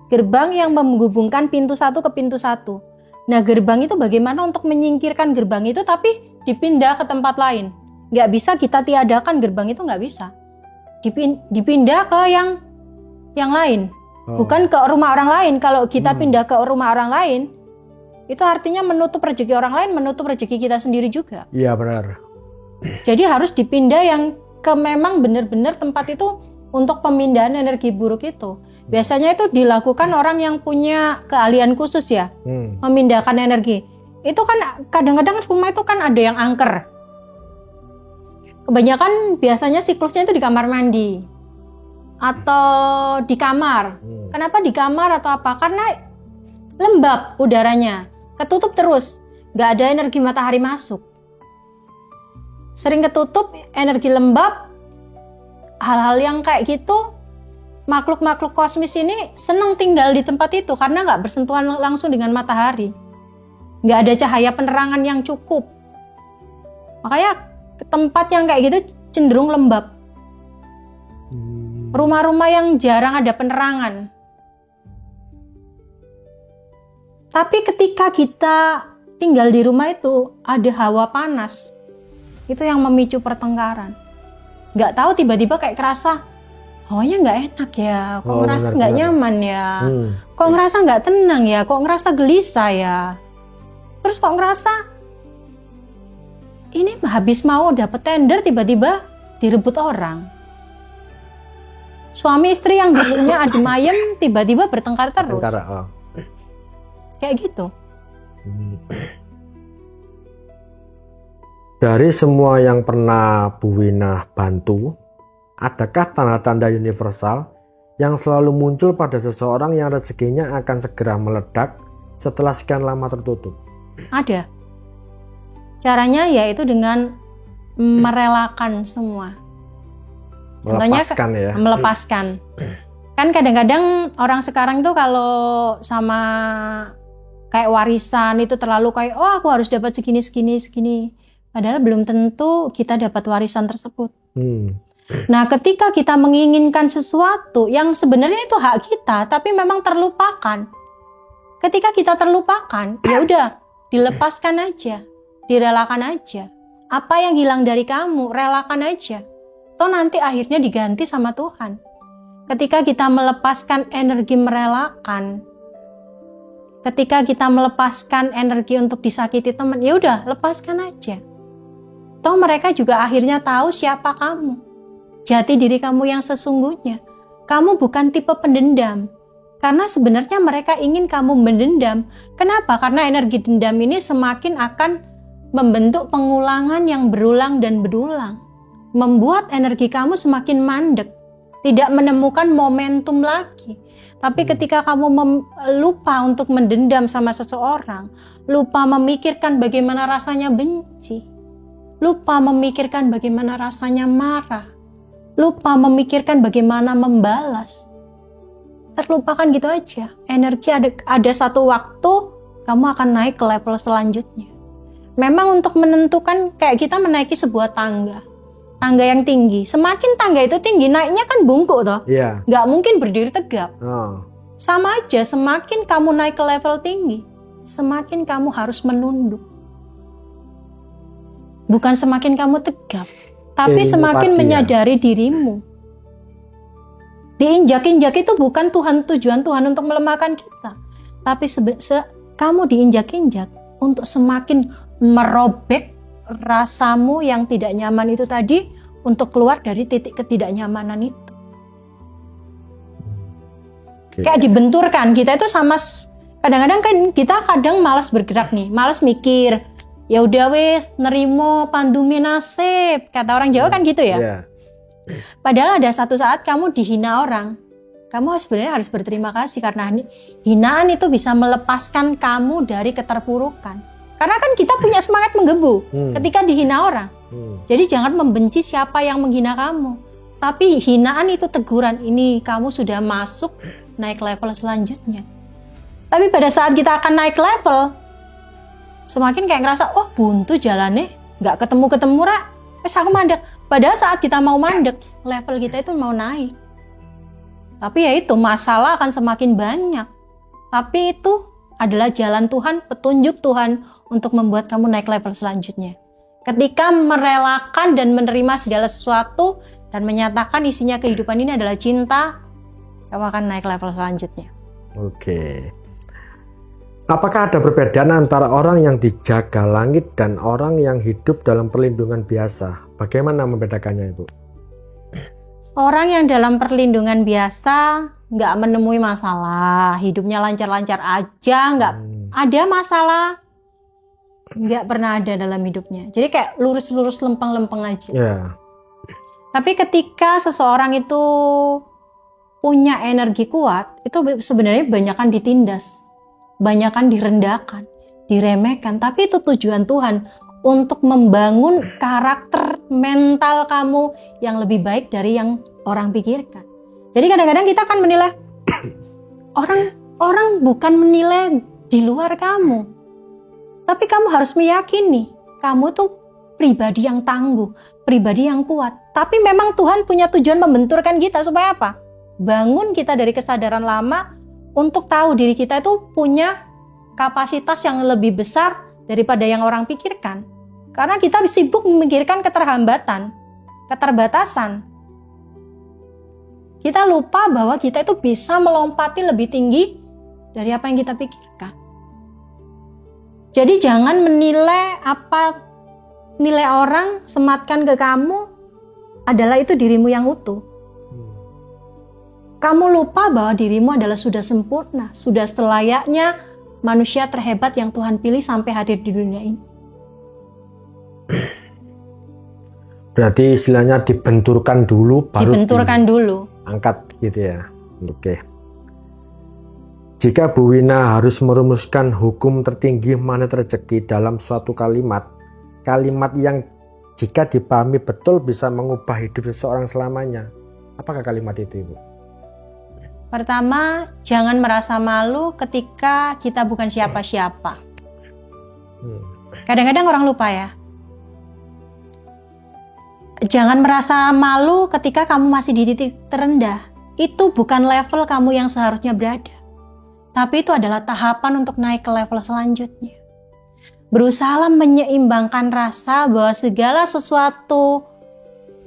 Gerbang yang menghubungkan pintu satu ke pintu satu. Nah, gerbang itu bagaimana untuk menyingkirkan gerbang itu tapi dipindah ke tempat lain. Nggak bisa kita tiadakan gerbang itu, nggak bisa. Dipindah ke yang lain. Bukan ke rumah orang lain. Kalau kita pindah ke rumah orang lain, itu artinya menutup rezeki orang lain, menutup rezeki kita sendiri juga. Iya, benar. Jadi harus dipindah yang ke memang benar-benar tempat itu untuk pemindahan energi buruk itu. Biasanya itu dilakukan orang yang punya keahlian khusus ya, memindahkan energi. Itu kan kadang-kadang rumah itu kan ada yang angker. Kebanyakan biasanya siklusnya itu di kamar mandi atau di kamar. Kenapa di kamar atau apa? Karena lembab udaranya, ketutup terus, nggak ada energi matahari masuk. Sering ketutup, energi lembab, hal-hal yang kayak gitu, makhluk-makhluk kosmis ini senang tinggal di tempat itu karena nggak bersentuhan langsung dengan matahari. Nggak ada cahaya penerangan yang cukup. Makanya tempat yang kayak gitu cenderung lembab. Rumah-rumah yang jarang ada penerangan. Tapi ketika kita tinggal di rumah itu ada hawa panas, itu yang memicu pertengkaran. Nggak tahu tiba-tiba kayak kerasa hawanya nggak enak ya, kok ngerasa nggak nyaman ya, kok ngerasa nggak tenang ya, kok ngerasa gelisah ya. Terus kok ngerasa ini habis mau dapet tender tiba-tiba direbut orang. Suami istri yang dulunya adem ayem tiba-tiba bertengkar terus. Kayak gitu. Dari semua yang pernah Bu Wina bantu, adakah tanda-tanda universal yang selalu muncul pada seseorang yang rezekinya akan segera meledak setelah sekian lama tertutup? Ada. Caranya yaitu dengan merelakan semua. Contohnya Melepaskan ya. melepaskan. Kan kadang-kadang orang sekarang tuh kalau sama kayak warisan itu terlalu kayak, oh aku harus dapat segini. Padahal belum tentu kita dapat warisan tersebut. Nah, ketika kita menginginkan sesuatu yang sebenarnya itu hak kita, tapi memang terlupakan. Ketika kita terlupakan, ya udah, dilepaskan aja, direlakan aja. Apa yang hilang dari kamu, relakan aja. Toh nanti akhirnya diganti sama Tuhan. Ketika kita melepaskan energi merelakan, ketika kita melepaskan energi untuk disakiti teman, ya udah, lepaskan aja. Toh mereka juga akhirnya tahu siapa kamu. Jati diri kamu yang sesungguhnya. Kamu bukan tipe pendendam. Karena sebenarnya mereka ingin kamu mendendam. Kenapa? Karena energi dendam ini semakin akan membentuk pengulangan yang berulang dan berulang. Membuat energi kamu semakin mandek. Tidak menemukan momentum lagi. Tapi ketika kamu lupa untuk mendendam sama seseorang, lupa memikirkan bagaimana rasanya benci, lupa memikirkan bagaimana rasanya marah, lupa memikirkan bagaimana membalas, terlupakan gitu aja. Energi ada satu waktu kamu akan naik ke level selanjutnya. Memang untuk menentukan kayak kita menaiki sebuah tangga yang tinggi. Semakin tangga itu tinggi, naiknya kan bungkuk toh. Iya. Nggak mungkin berdiri tegap. Oh. Sama aja, semakin kamu naik ke level tinggi, semakin kamu harus menunduk. Bukan semakin kamu tegap, tapi semakin menyadari dirimu. Diinjak-injak itu bukan tujuan Tuhan untuk melemahkan kita. Tapi kamu diinjak-injak untuk semakin merobek rasamu yang tidak nyaman itu tadi, untuk keluar dari titik ketidaknyamanan itu. Kayak dibenturkan, kita itu sama, kadang-kadang kan kita malas bergerak nih, malas mikir. Ya udah wes, nerimo pandumi nasib, kata orang Jawa kan gitu ya. Yeah. Padahal ada satu saat kamu dihina orang, kamu sebenarnya harus berterima kasih karena hinaan itu bisa melepaskan kamu dari keterpurukan. Karena kan kita punya semangat menggebu ketika dihina orang. Jadi jangan membenci siapa yang menghina kamu. Tapi hinaan itu teguran, ini kamu sudah masuk naik level selanjutnya. Tapi pada saat kita akan naik level, semakin kayak ngerasa, oh buntu jalannya, gak ketemu Ra. Terus aku mandek. Padahal saat kita mau mandek, level kita itu mau naik. Tapi ya itu, masalah akan semakin banyak. Tapi itu adalah jalan Tuhan, petunjuk Tuhan untuk membuat kamu naik level selanjutnya. Ketika merelakan dan menerima segala sesuatu dan menyatakan isinya kehidupan ini adalah cinta, kamu akan naik level selanjutnya. Oke. Apakah ada perbedaan antara orang yang dijaga langit dan orang yang hidup dalam perlindungan biasa? Bagaimana membedakannya, Ibu? Orang yang dalam perlindungan biasa nggak menemui masalah, hidupnya lancar-lancar aja, nggak ada masalah, nggak pernah ada dalam hidupnya. Jadi kayak lurus-lurus lempeng-lempeng aja. Yeah. Tapi ketika seseorang itu punya energi kuat, itu sebenarnya banyakan ditindas, banyakan direndahkan, diremehkan. Tapi itu tujuan Tuhan untuk membangun karakter mental kamu yang lebih baik dari yang orang pikirkan. Jadi kadang-kadang kita akan menilai orang bukan menilai di luar kamu, tapi kamu harus meyakini kamu tuh pribadi yang tangguh, pribadi yang kuat. Tapi memang Tuhan punya tujuan membenturkan kita supaya apa? Bangun kita dari kesadaran lama untuk tahu diri kita itu punya kapasitas yang lebih besar daripada yang orang pikirkan. Karena kita sibuk memikirkan keterbatasan. Kita lupa bahwa kita itu bisa melompati lebih tinggi dari apa yang kita pikirkan. Jadi jangan menilai apa nilai orang sematkan ke kamu adalah itu dirimu yang utuh. Kamu lupa bahwa dirimu adalah sudah sempurna, sudah selayaknya manusia terhebat yang Tuhan pilih sampai hadir di dunia ini. Berarti istilahnya dibenturkan dulu baru Dibenturkan dulu. angkat gitu ya. Oke. Jika Bu Wina harus merumuskan hukum tertinggi magnet rezeki dalam suatu kalimat yang jika dipahami betul bisa mengubah hidup seseorang selamanya, apakah kalimat itu, Ibu? Pertama, jangan merasa malu ketika kita bukan siapa-siapa. Kadang-kadang orang lupa ya. Jangan merasa malu ketika kamu masih di titik terendah. Itu bukan level kamu yang seharusnya berada. Tapi itu adalah tahapan untuk naik ke level selanjutnya. Berusahalah menyeimbangkan rasa bahwa segala sesuatu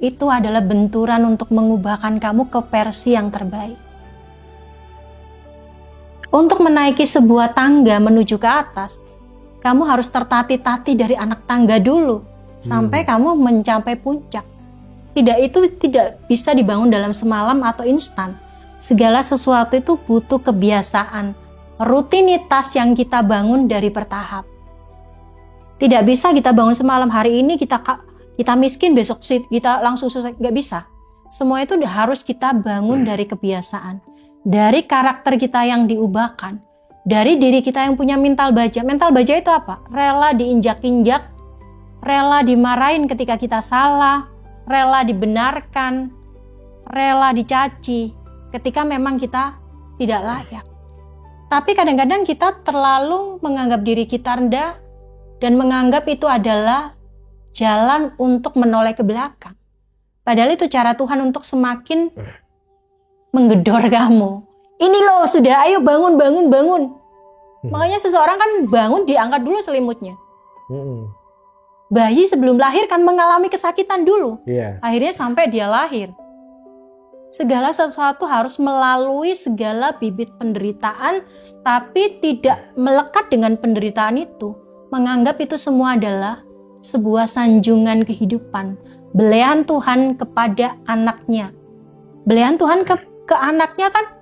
itu adalah benturan untuk mengubahkan kamu ke versi yang terbaik. Untuk menaiki sebuah tangga menuju ke atas, kamu harus tertatih-tatih dari anak tangga dulu sampai kamu mencapai puncak. Itu tidak bisa dibangun dalam semalam atau instan. Segala sesuatu itu butuh kebiasaan, rutinitas yang kita bangun dari bertahap. Tidak bisa kita bangun semalam, hari ini kita miskin, besok kita langsung susah, nggak bisa. Semua itu harus kita bangun dari kebiasaan, dari karakter kita yang diubahkan, dari diri kita yang punya mental baja. Mental baja itu apa? Rela diinjak-injak, rela dimarahin ketika kita salah, rela dibenarkan, rela dicaci ketika memang kita tidak layak. Tapi kadang-kadang kita terlalu menganggap diri kita rendah dan menganggap itu adalah jalan untuk menoleh ke belakang. Padahal itu cara Tuhan untuk semakin menggedor kamu. Ini loh sudah, ayo bangun. Makanya seseorang kan bangun, diangkat dulu selimutnya. Bayi sebelum lahir kan mengalami kesakitan dulu. Akhirnya sampai dia lahir. Segala sesuatu harus melalui segala bibit penderitaan, tapi tidak melekat dengan penderitaan itu. Menganggap itu semua adalah sebuah sanjungan kehidupan. Belayan Tuhan kepada anaknya. Belayan Tuhan ke anaknya kan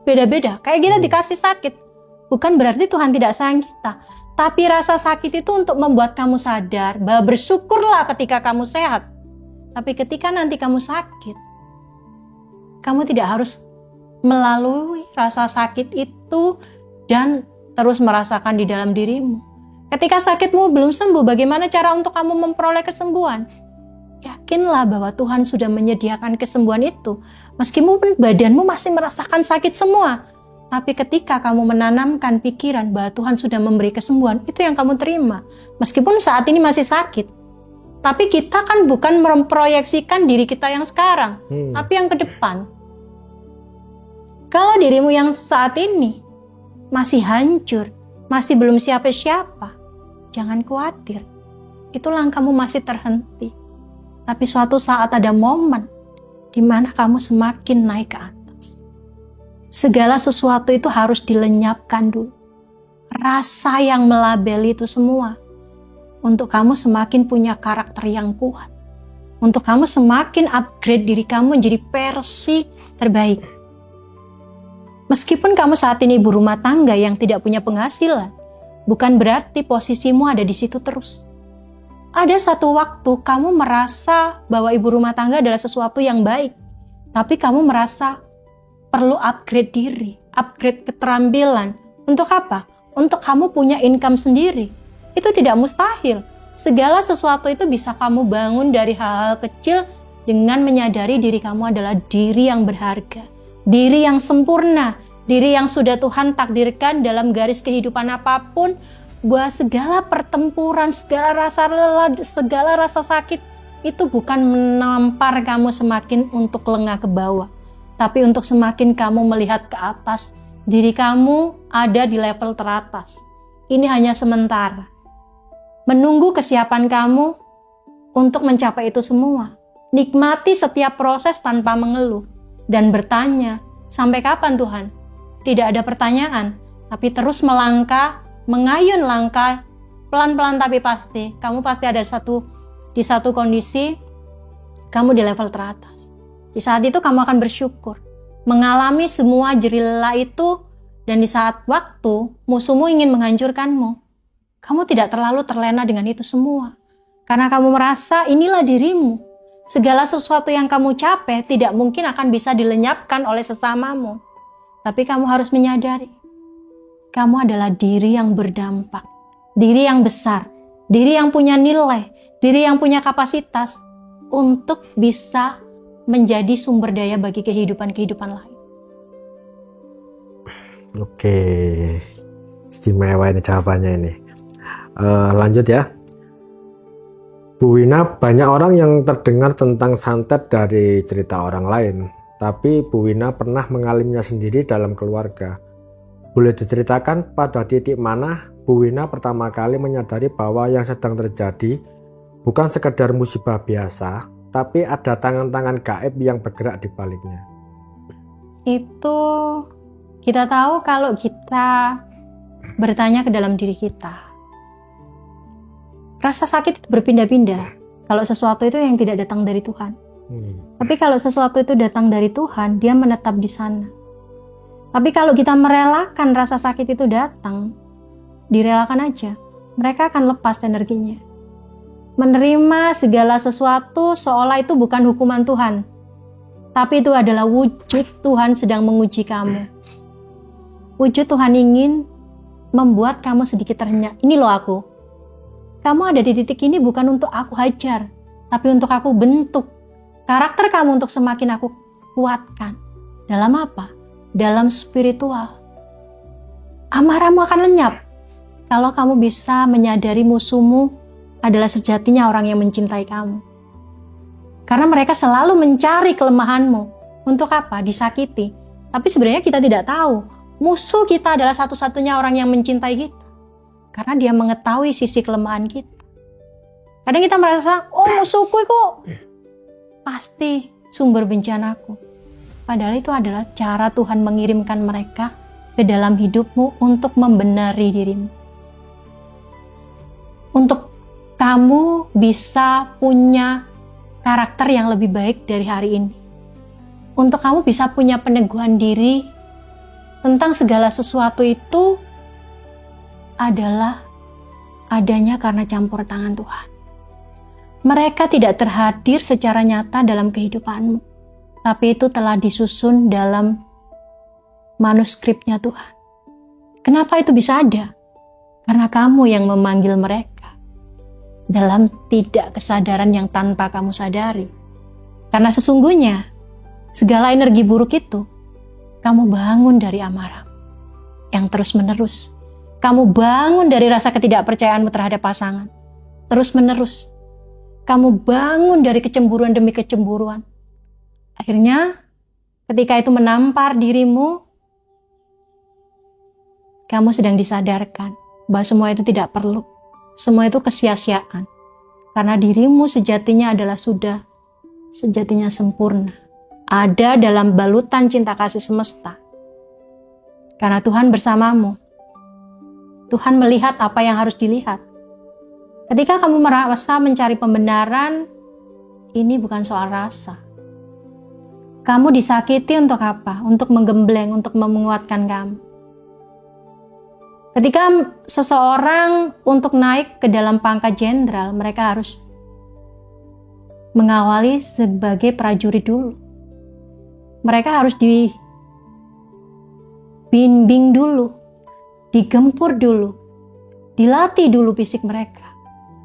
beda-beda. Kayak kita dikasih sakit. Bukan berarti Tuhan tidak sayang kita. Tapi rasa sakit itu untuk membuat kamu sadar bahwa bersyukurlah ketika kamu sehat. Tapi ketika nanti kamu sakit, kamu tidak harus melalui rasa sakit itu dan terus merasakan di dalam dirimu. Ketika sakitmu belum sembuh, bagaimana cara untuk kamu memperoleh kesembuhan? Yakinlah bahwa Tuhan sudah menyediakan kesembuhan itu. Meskipun badanmu masih merasakan sakit semua, tapi ketika kamu menanamkan pikiran bahwa Tuhan sudah memberi kesembuhan, itu yang kamu terima. Meskipun saat ini masih sakit. Tapi kita kan bukan memproyeksikan diri kita yang sekarang, tapi yang ke depan. Kalau dirimu yang saat ini masih hancur, masih belum siapa-siapa, jangan khawatir. Itu langkahmu masih terhenti. Tapi suatu saat ada momen di mana kamu semakin naik ke atas. Segala sesuatu itu harus dilenyapkan dulu. Rasa yang melabeli itu semua. Untuk kamu semakin punya karakter yang kuat. Untuk kamu semakin upgrade diri kamu menjadi versi terbaik. Meskipun kamu saat ini ibu rumah tangga yang tidak punya penghasilan, bukan berarti posisimu ada di situ terus. Ada satu waktu kamu merasa bahwa ibu rumah tangga adalah sesuatu yang baik, tapi kamu merasa perlu upgrade diri, upgrade keterampilan. Untuk apa? Untuk kamu punya income sendiri. Itu tidak mustahil. Segala sesuatu itu bisa kamu bangun dari hal-hal kecil dengan menyadari diri kamu adalah diri yang berharga, diri yang sempurna, diri yang sudah Tuhan takdirkan dalam garis kehidupan apapun. Bahwa segala pertempuran, segala rasa lelah, segala rasa sakit itu bukan menampar kamu semakin untuk lengah ke bawah, tapi untuk semakin kamu melihat ke atas. Diri kamu ada di level teratas. Ini hanya sementara. Menunggu kesiapan kamu untuk mencapai itu semua. Nikmati setiap proses tanpa mengeluh dan bertanya, sampai kapan Tuhan? Tidak ada pertanyaan, tapi terus melangkah, mengayun langkah, pelan-pelan tapi pasti. Kamu pasti ada di satu kondisi, kamu di level teratas. Di saat itu kamu akan bersyukur. Mengalami semua jerila itu, dan di saat waktu musuhmu ingin menghancurkanmu, kamu tidak terlalu terlena dengan itu semua. Karena kamu merasa inilah dirimu. Segala sesuatu yang kamu capai tidak mungkin akan bisa dilenyapkan oleh sesamamu. Tapi kamu harus menyadari, kamu adalah diri yang berdampak, diri yang besar, diri yang punya nilai, diri yang punya kapasitas untuk bisa menjadi sumber daya bagi kehidupan-kehidupan lain. Oke, istimewa ini jawabannya ini. Lanjut ya. Bu Wina, banyak orang yang terdengar tentang santet dari cerita orang lain, tapi Bu Wina pernah mengalaminya sendiri dalam keluarga. Boleh diceritakan pada titik mana Bu Wina pertama kali menyadari bahwa yang sedang terjadi bukan sekedar musibah biasa, tapi ada tangan-tangan gaib yang bergerak di baliknya? Itu kita tahu kalau kita bertanya ke dalam diri kita. Rasa sakit itu berpindah-pindah kalau sesuatu itu yang tidak datang dari Tuhan. Tapi kalau sesuatu itu datang dari Tuhan, dia menetap di sana. Tapi kalau kita merelakan rasa sakit itu datang, direlakan aja, mereka akan lepas energinya. Menerima segala sesuatu seolah itu bukan hukuman Tuhan, tapi itu adalah wujud Tuhan sedang menguji kamu. Wujud Tuhan ingin membuat kamu sedikit terhenyak. Ini loh aku. Kamu ada di titik ini bukan untuk aku hajar, tapi untuk aku bentuk karakter kamu untuk semakin aku kuatkan. Dalam apa? Dalam spiritual. Amarahmu akan lenyap kalau kamu bisa menyadari musuhmu adalah sejatinya orang yang mencintai kamu. Karena mereka selalu mencari kelemahanmu. Untuk apa? Disakiti. Tapi sebenarnya kita tidak tahu. Musuh kita adalah satu-satunya orang yang mencintai kita. Karena dia mengetahui sisi kelemahan kita. Kadang kita merasa, oh musuhku itu pasti sumber bencanaku. Padahal itu adalah cara Tuhan mengirimkan mereka ke dalam hidupmu untuk membenari dirimu. Untuk kamu bisa punya karakter yang lebih baik dari hari ini. Untuk kamu bisa punya peneguhan diri tentang segala sesuatu itu adalah adanya karena campur tangan Tuhan. Mereka tidak terhadir secara nyata dalam kehidupanmu, tapi itu telah disusun dalam manuskripnya Tuhan. Kenapa itu bisa ada? Karena kamu yang memanggil mereka dalam tidak kesadaran yang tanpa kamu sadari. Karena sesungguhnya segala energi buruk itu kamu bangun dari amarah yang terus-menerus. Kamu bangun dari rasa ketidakpercayaanmu terhadap pasangan. Terus-menerus. Kamu bangun dari kecemburuan demi kecemburuan. Akhirnya, ketika itu menampar dirimu, kamu sedang disadarkan bahwa semua itu tidak perlu. Semua itu kesia-siaan. Karena dirimu sejatinya adalah sudah sejatinya sempurna. Ada dalam balutan cinta kasih semesta. Karena Tuhan bersamamu. Tuhan melihat apa yang harus dilihat. Ketika kamu merasa mencari pembenaran, ini bukan soal rasa. Kamu disakiti untuk apa? Untuk menggembleng, untuk menguatkan kamu. Ketika seseorang untuk naik ke dalam pangkat jenderal, mereka harus mengawali sebagai prajurit dulu. Mereka harus dibimbing dulu. Digempur dulu, dilatih dulu fisik mereka.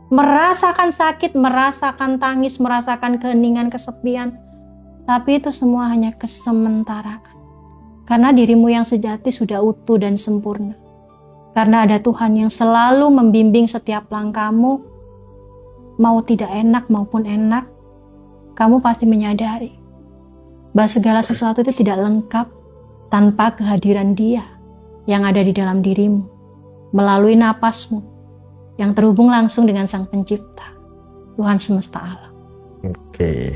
Merasakan sakit, merasakan tangis, merasakan keheningan, kesepian. Tapi itu semua hanya kesementaraan. Karena dirimu yang sejati sudah utuh dan sempurna. Karena ada Tuhan yang selalu membimbing setiap langkahmu, mau tidak enak maupun enak, kamu pasti menyadari bahwa segala sesuatu itu tidak lengkap tanpa kehadiran Dia yang ada di dalam dirimu, melalui napasmu, yang terhubung langsung dengan Sang Pencipta, Tuhan semesta alam. Oke.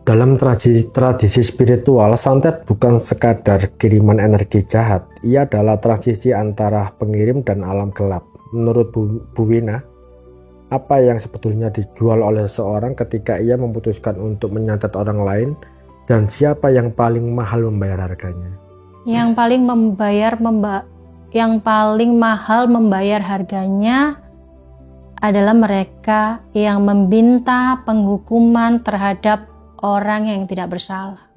Dalam tradisi spiritual, santet bukan sekadar kiriman energi jahat. Ia adalah transisi antara pengirim dan alam gelap. Menurut Bu Wina, apa yang sebetulnya dijual oleh seseorang ketika ia memutuskan untuk menyantet orang lain, dan siapa yang paling mahal membayar harganya? Yang paling mahal membayar harganya adalah mereka yang meminta penghukuman terhadap orang yang tidak bersalah.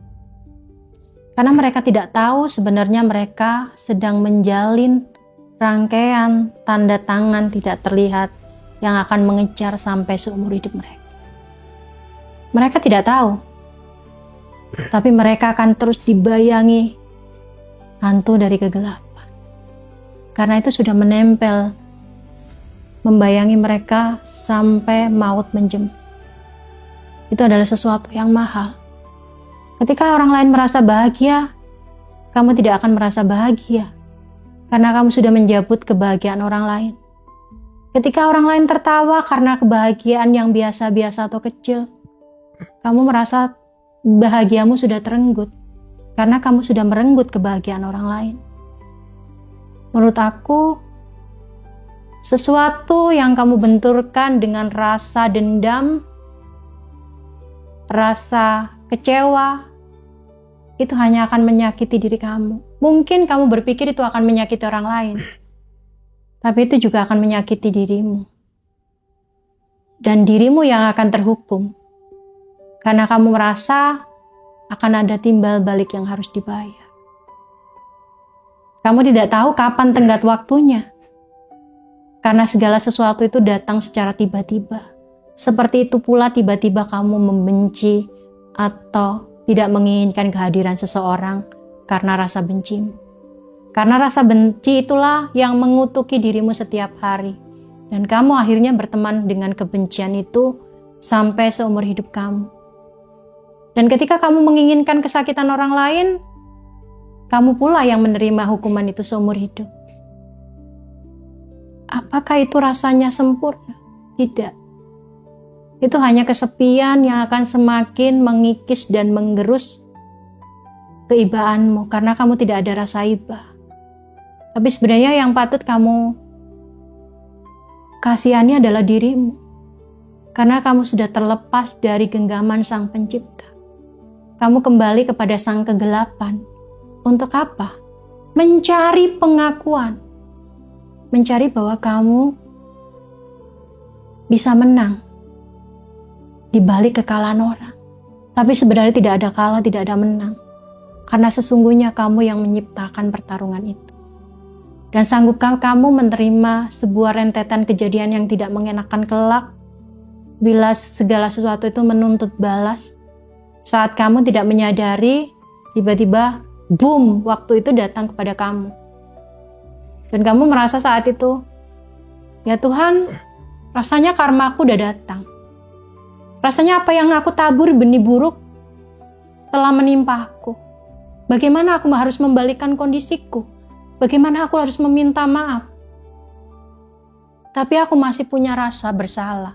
Karena mereka tidak tahu sebenarnya mereka sedang menjalin rangkaian tanda tangan tidak terlihat yang akan mengejar sampai seumur hidup mereka. Mereka tidak tahu, tapi mereka akan terus dibayangi hantu dari kegelapan. Karena itu sudah menempel, membayangi mereka sampai maut menjemput. Itu adalah sesuatu yang mahal. Ketika orang lain merasa bahagia, kamu tidak akan merasa bahagia. Karena kamu sudah menjabut kebahagiaan orang lain. Ketika orang lain tertawa karena kebahagiaan yang biasa-biasa atau kecil, kamu merasa bahagiamu sudah terenggut. Karena kamu sudah merenggut kebahagiaan orang lain. Menurut aku, sesuatu yang kamu benturkan dengan rasa dendam, rasa kecewa, itu hanya akan menyakiti diri kamu. Mungkin kamu berpikir itu akan menyakiti orang lain, tapi itu juga akan menyakiti dirimu. Dan dirimu yang akan terhukum, karena kamu merasa akan ada timbal balik yang harus dibayar. Kamu tidak tahu kapan tenggat waktunya, karena segala sesuatu itu datang secara tiba-tiba. Seperti itu pula tiba-tiba kamu membenci atau tidak menginginkan kehadiran seseorang karena rasa bencimu. Karena rasa benci itulah yang mengutuki dirimu setiap hari. Dan kamu akhirnya berteman dengan kebencian itu sampai seumur hidup kamu. Dan ketika kamu menginginkan kesakitan orang lain, kamu pula yang menerima hukuman itu seumur hidup. Apakah itu rasanya sempurna? Tidak. Itu hanya kesepian yang akan semakin mengikis dan menggerus keibaanmu karena kamu tidak ada rasa iba. Tapi sebenarnya yang patut kamu kasihani adalah dirimu. Karena kamu sudah terlepas dari genggaman Sang Pencipta. Kamu kembali kepada sang kegelapan. Untuk apa? Mencari pengakuan. Mencari bahwa kamu bisa menang di balik kekalahan orang. Tapi sebenarnya tidak ada kalah, tidak ada menang. Karena sesungguhnya kamu yang menciptakan pertarungan itu. Dan sanggupkah kamu menerima sebuah rentetan kejadian yang tidak mengenakan kelak bila segala sesuatu itu menuntut balas? Saat kamu tidak menyadari, tiba-tiba boom, waktu itu datang kepada kamu. Dan kamu merasa saat itu, ya Tuhan, rasanya karmaku udah datang. Rasanya apa yang aku tabur benih buruk telah menimpa aku. Bagaimana aku harus membalikkan kondisiku? Bagaimana aku harus meminta maaf? Tapi aku masih punya rasa bersalah.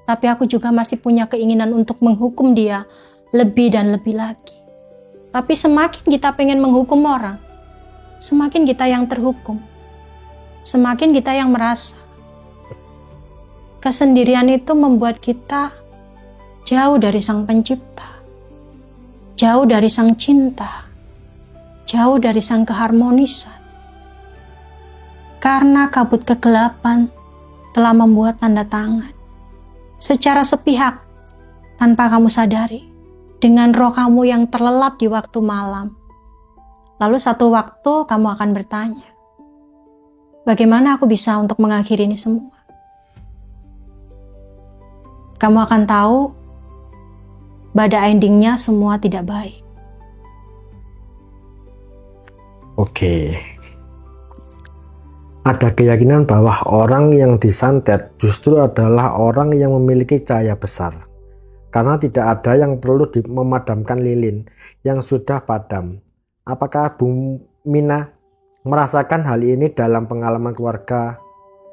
Tapi aku juga masih punya keinginan untuk menghukum dia lebih dan lebih lagi. Tapi semakin kita pengen menghukum orang, semakin kita yang terhukum. Semakin kita yang merasa kesendirian itu membuat kita jauh dari Sang Pencipta, jauh dari Sang Cinta, jauh dari Sang Keharmonisan. Karena kabut kegelapan telah membuat tanda tangan secara sepihak tanpa kamu sadari dengan roh kamu yang terlelap di waktu malam. Lalu satu waktu kamu akan bertanya, bagaimana aku bisa untuk mengakhiri ini semua? Kamu akan tahu pada endingnya semua tidak baik. Oke. Ada keyakinan bahwa orang yang disantet justru adalah orang yang memiliki cahaya besar. Karena tidak ada yang perlu memadamkan lilin yang sudah padam. Apakah Bu Mina merasakan hal ini dalam pengalaman keluarga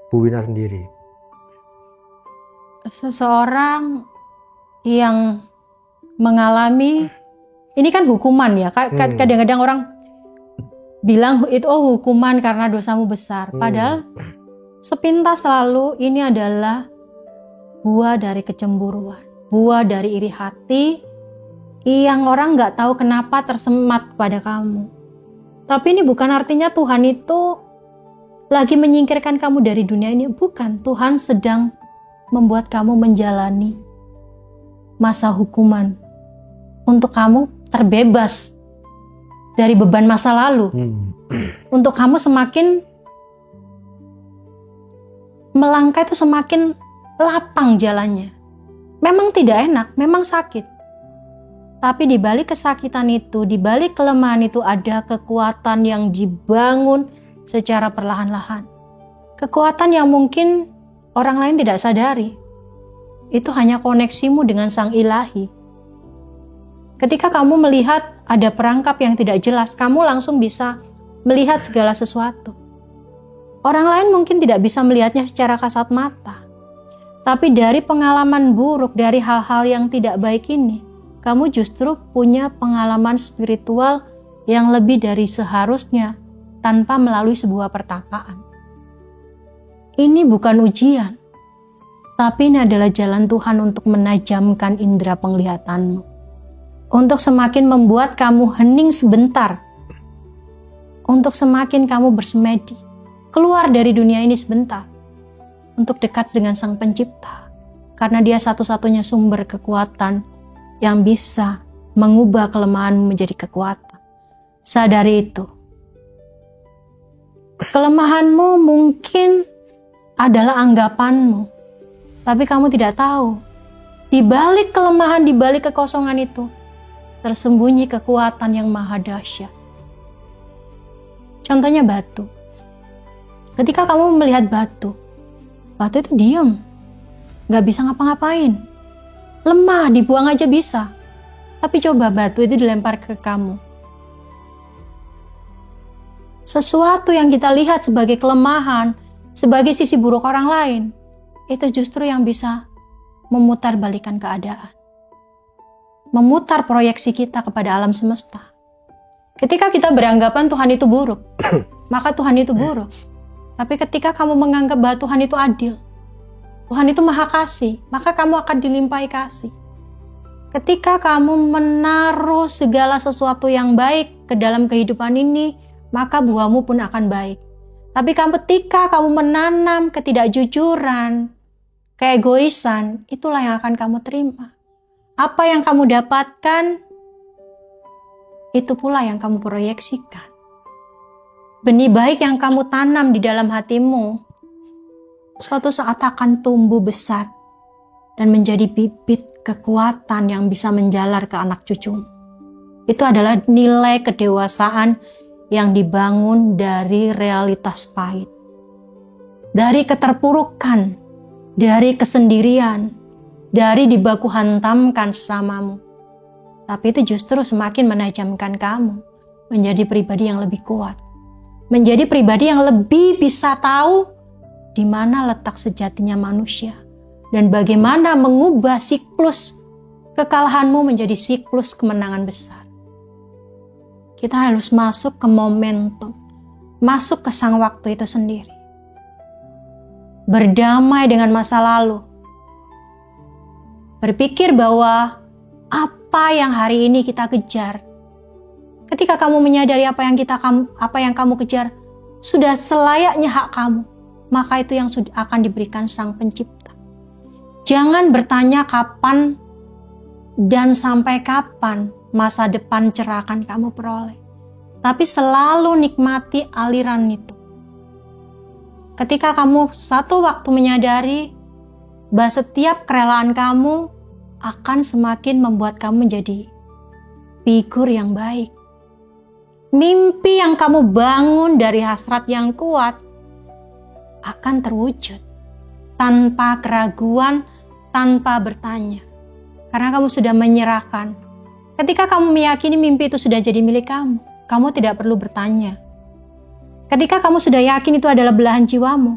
Bu Wina sendiri? Seseorang yang mengalami, ini kan hukuman ya, kadang-kadang orang bilang itu hukuman karena dosamu besar. Padahal sepintas lalu ini adalah buah dari kecemburuan, buah dari iri hati yang orang nggak tahu kenapa tersemat pada kamu. Tapi ini bukan artinya Tuhan itu lagi menyingkirkan kamu dari dunia ini. Bukan, Tuhan sedang membuat kamu menjalani masa hukuman untuk kamu terbebas dari beban masa lalu. Untuk kamu semakin melangkah itu semakin lapang jalannya. Memang tidak enak, memang sakit. Tapi di balik kesakitan itu, di balik kelemahan itu ada kekuatan yang dibangun secara perlahan-lahan. Kekuatan yang mungkin orang lain tidak sadari. Itu hanya koneksimu dengan Sang Ilahi. Ketika kamu melihat ada perangkap yang tidak jelas, kamu langsung bisa melihat segala sesuatu. Orang lain mungkin tidak bisa melihatnya secara kasat mata. Tapi dari pengalaman buruk, dari hal-hal yang tidak baik ini, kamu justru punya pengalaman spiritual yang lebih dari seharusnya tanpa melalui sebuah pertapaan. Ini bukan ujian, tapi ini adalah jalan Tuhan untuk menajamkan indera penglihatanmu. Untuk semakin membuat kamu hening sebentar. Untuk semakin kamu bersemedi. Keluar dari dunia ini sebentar. Untuk dekat dengan Sang Pencipta. Karena Dia satu-satunya sumber kekuatan yang bisa mengubah kelemahanmu menjadi kekuatan. Sadari itu. Kelemahanmu mungkin adalah anggapanmu. Tapi kamu tidak tahu. Di balik kelemahan, di balik kekosongan itu, tersembunyi kekuatan yang maha dahsyat. Contohnya batu. Ketika kamu melihat batu itu diam, gak bisa ngapa-ngapain. Lemah, dibuang aja bisa. Tapi coba batu itu dilempar ke kamu. Sesuatu yang kita lihat sebagai kelemahan, sebagai sisi buruk orang lain, itu justru yang bisa memutarbalikkan keadaan. Memutar proyeksi kita kepada alam semesta. Ketika kita beranggapan Tuhan itu buruk, maka Tuhan itu buruk. Tapi ketika kamu menganggap bahwa Tuhan itu adil, Tuhan itu maha kasih, maka kamu akan dilimpahi kasih. Ketika kamu menaruh segala sesuatu yang baik ke dalam kehidupan ini, maka buahmu pun akan baik. Tapi ketika kamu menanam ketidakjujuran, keegoisan, itulah yang akan kamu terima. Apa yang kamu dapatkan, itu pula yang kamu proyeksikan. Benih baik yang kamu tanam di dalam hatimu, suatu saat akan tumbuh besar dan menjadi bibit kekuatan yang bisa menjalar ke anak cucumu. Itu adalah nilai kedewasaan yang dibangun dari realitas pahit. Dari keterpurukan, dari kesendirian, dari dibaku hantamkan sesamamu. Tapi itu justru semakin menajamkan kamu menjadi pribadi yang lebih kuat. Menjadi pribadi yang lebih bisa tahu di mana letak sejatinya manusia. Dan bagaimana mengubah siklus kekalahanmu menjadi siklus kemenangan besar. Kita harus masuk ke momentum. Masuk ke sang waktu itu sendiri. Berdamai dengan masa lalu. Berpikir bahwa apa yang hari ini kita kejar, ketika kamu menyadari apa yang kamu kejar sudah selayaknya hak kamu, maka itu yang akan diberikan Sang Pencipta. Jangan bertanya kapan dan sampai kapan masa depan cerah akan kamu peroleh, tapi selalu nikmati aliran itu. Ketika kamu satu waktu menyadari bahwa setiap kerelaan kamu akan semakin membuat kamu menjadi figur yang baik. Mimpi yang kamu bangun dari hasrat yang kuat akan terwujud tanpa keraguan, tanpa bertanya. Karena kamu sudah menyerahkan. Ketika kamu meyakini mimpi itu sudah jadi milik kamu, kamu tidak perlu bertanya. Ketika kamu sudah yakin itu adalah belahan jiwamu,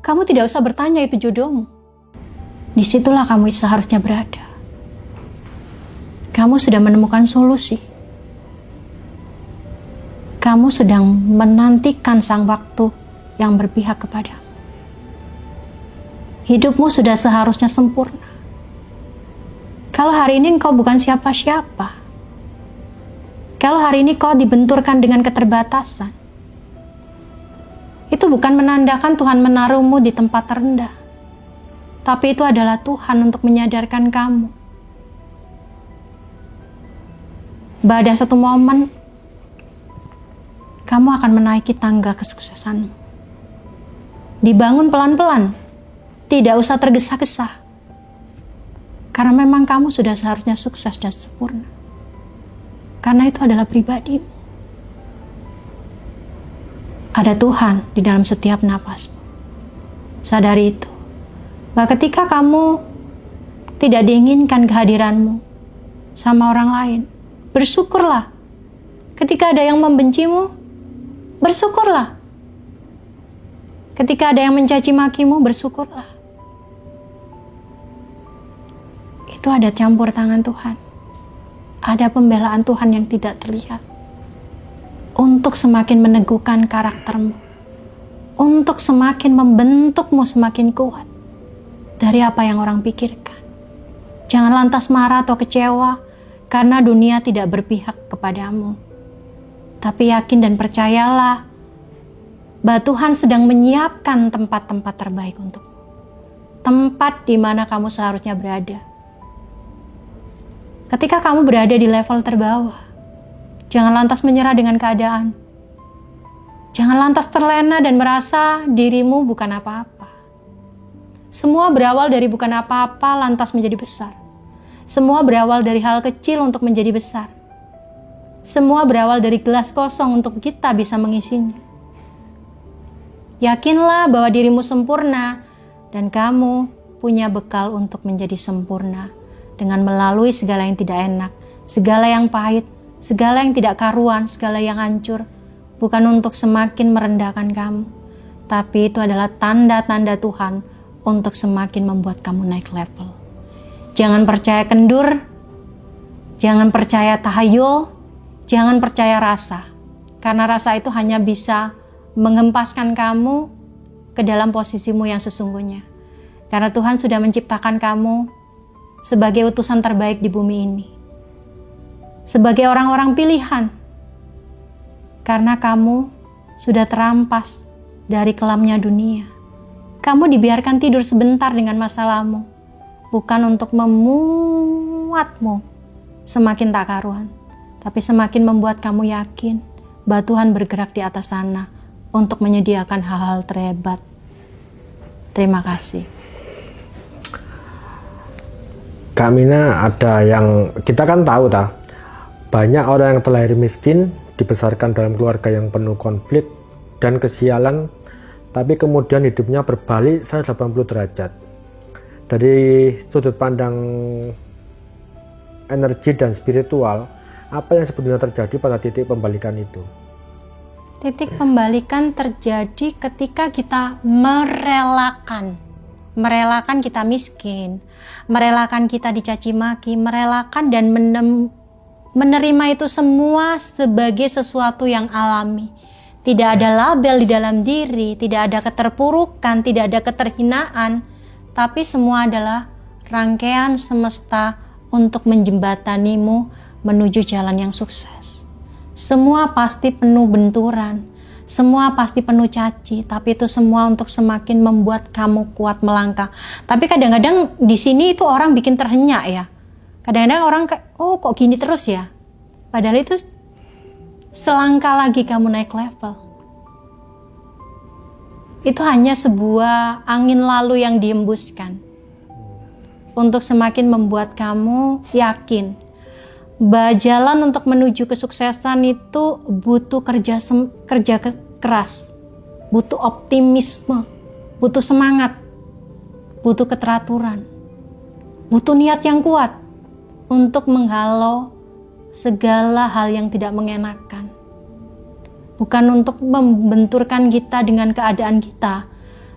kamu tidak usah bertanya itu jodohmu. Disitulah kamu seharusnya berada. Kamu sudah menemukan solusi. Kamu sedang menantikan sang waktu yang berpihak kepadamu. Hidupmu sudah seharusnya sempurna. Kalau hari ini engkau bukan siapa-siapa, kalau hari ini kau dibenturkan dengan keterbatasan, Itu bukan menandakan Tuhan menaruhmu di tempat terendah. Tapi itu adalah Tuhan untuk menyadarkan kamu. Bahwa ada satu momen, kamu akan menaiki tangga kesuksesanmu. Dibangun pelan-pelan, tidak usah tergesa-gesa. Karena memang kamu sudah seharusnya sukses dan sempurna. Karena itu adalah pribadimu. Ada Tuhan di dalam setiap napasmu. Sadari itu. Bahwa ketika kamu tidak diinginkan kehadiranmu sama orang lain, bersyukurlah. Ketika ada yang membencimu, bersyukurlah. Ketika ada yang mencaci makimu, bersyukurlah. Itu ada campur tangan Tuhan. Ada pembelaan Tuhan yang tidak terlihat. Untuk semakin meneguhkan karaktermu. Untuk semakin membentukmu semakin kuat. Dari apa yang orang pikirkan. Jangan lantas marah atau kecewa karena dunia tidak berpihak kepadamu. Tapi yakin dan percayalah bahwa Tuhan sedang menyiapkan tempat-tempat terbaik untukmu. Tempat di mana kamu seharusnya berada. Ketika kamu berada di level terbawah, jangan lantas menyerah dengan keadaan. Jangan lantas terlena dan merasa dirimu bukan apa-apa. Semua berawal dari bukan apa-apa lantas menjadi besar. Semua berawal dari hal kecil untuk menjadi besar. Semua berawal dari gelas kosong untuk kita bisa mengisinya. Yakinlah bahwa dirimu sempurna dan kamu punya bekal untuk menjadi sempurna dengan melalui segala yang tidak enak, segala yang pahit, segala yang tidak karuan, segala yang hancur, bukan untuk semakin merendahkan kamu, tapi itu adalah tanda-tanda Tuhan untuk semakin membuat kamu naik level. Jangan percaya kendur, jangan percaya tahayul, jangan percaya rasa, karena rasa itu hanya bisa menghempaskan kamu ke dalam posisimu yang sesungguhnya. Karena Tuhan sudah menciptakan kamu sebagai utusan terbaik di bumi ini. Sebagai orang-orang pilihan. Karena kamu sudah terampas dari kelamnya dunia. Kamu dibiarkan tidur sebentar dengan masalahmu. Bukan untuk memuatmu semakin tak karuan. Tapi semakin membuat kamu yakin bahwa Tuhan bergerak di atas sana untuk menyediakan hal-hal terhebat. Terima kasih. Kak Mina, ada yang kita kan tahu banyak orang yang terlahir miskin, dibesarkan dalam keluarga yang penuh konflik dan kesialan, tapi kemudian hidupnya berbalik 180 derajat. Dari sudut pandang energi dan spiritual, apa yang sebetulnya terjadi pada titik pembalikan itu? Titik pembalikan terjadi ketika kita merelakan kita miskin, merelakan kita dicaci maki, merelakan dan menerima itu semua sebagai sesuatu yang alami. Tidak ada label di dalam diri, tidak ada keterpurukan, tidak ada keterhinaan, tapi semua adalah rangkaian semesta untuk menjembatanimu menuju jalan yang sukses. Semua pasti penuh benturan, semua pasti penuh caci, tapi itu semua untuk semakin membuat kamu kuat melangkah. Tapi kadang-kadang di sini itu orang bikin terhenyak ya. Kadang-kadang orang kayak, oh kok gini terus ya? Padahal itu selangkah lagi kamu naik level. Itu hanya sebuah angin lalu yang dihembuskan untuk semakin membuat kamu yakin bahwa jalan untuk menuju kesuksesan itu butuh kerja keras, butuh optimisme, butuh semangat, butuh keteraturan, butuh niat yang kuat untuk menghalau segala hal yang tidak mengenakan. Bukan untuk membenturkan kita dengan keadaan kita,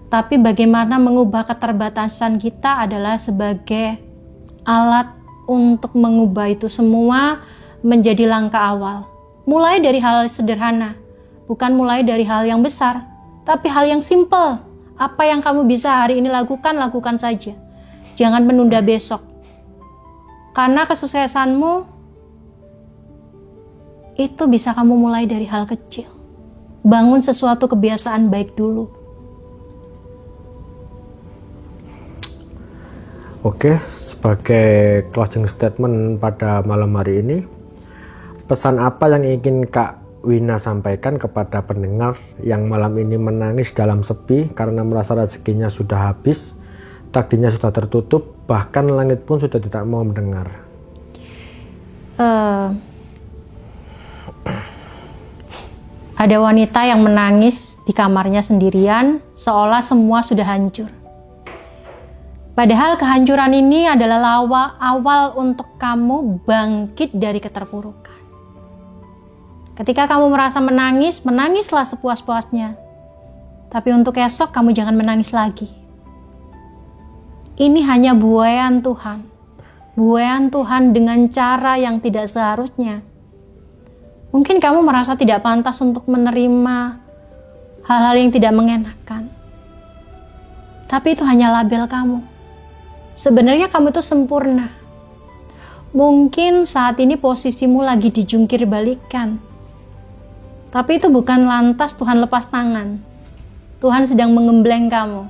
tapi bagaimana mengubah keterbatasan kita adalah sebagai alat untuk mengubah itu semua menjadi langkah awal. Mulai dari hal sederhana, bukan mulai dari hal yang besar, tapi hal yang simple. Apa yang kamu bisa hari ini lakukan, lakukan saja. Jangan menunda besok. Karena kesuksesanmu itu bisa kamu mulai dari hal kecil. bangun sesuatu kebiasaan baik dulu. Oke, sebagai closing statement pada malam hari ini, pesan apa yang ingin Kak Wina sampaikan kepada pendengar yang malam ini menangis dalam sepi karena merasa rezekinya sudah habis, takdirnya sudah tertutup, bahkan langit pun sudah tidak mau mendengar? Ada wanita yang menangis di kamarnya sendirian, seolah semua sudah hancur. Padahal kehancuran ini adalah awal untuk kamu bangkit dari keterpurukan. Ketika kamu merasa menangis, menangislah sepuas-puasnya. Tapi untuk esok kamu jangan menangis lagi. Ini hanya buaian Tuhan. Buaian Tuhan dengan cara yang tidak seharusnya. Mungkin kamu merasa tidak pantas untuk menerima hal-hal yang tidak mengenakan. Tapi itu hanya label kamu. Sebenarnya kamu itu sempurna. Mungkin saat ini posisimu lagi dijungkir balikan. Tapi itu bukan lantas Tuhan lepas tangan. Tuhan sedang mengembleng kamu.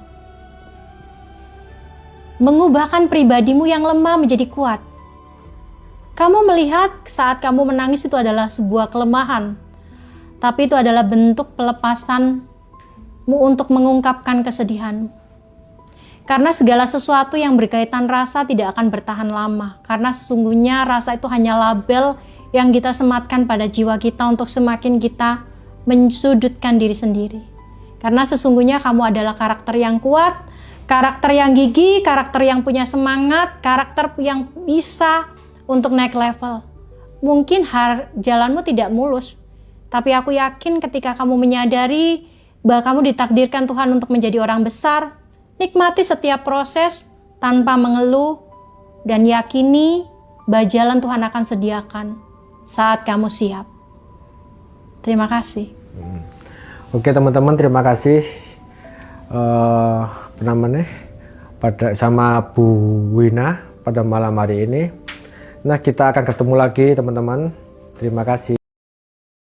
Mengubahkan pribadimu yang lemah menjadi kuat. Kamu melihat saat kamu menangis itu adalah sebuah kelemahan. Tapi itu adalah bentuk pelepasanmu untuk mengungkapkan kesedihanmu. Karena segala sesuatu yang berkaitan rasa tidak akan bertahan lama. Karena sesungguhnya rasa itu hanya label yang kita sematkan pada jiwa kita untuk semakin kita mensudutkan diri sendiri. Karena sesungguhnya kamu adalah karakter yang kuat, karakter yang gigih, karakter yang punya semangat, karakter yang bisa untuk naik level. Mungkin jalanmu tidak mulus, tapi aku yakin ketika kamu menyadari bahwa kamu ditakdirkan Tuhan untuk menjadi orang besar, nikmati setiap proses tanpa mengeluh dan yakini bahwa jalan Tuhan akan sediakan saat kamu siap. Terima kasih. Oke teman-teman, terima kasih sama Bu Wina pada malam hari ini. Nah, kita akan ketemu lagi teman-teman. Terima kasih.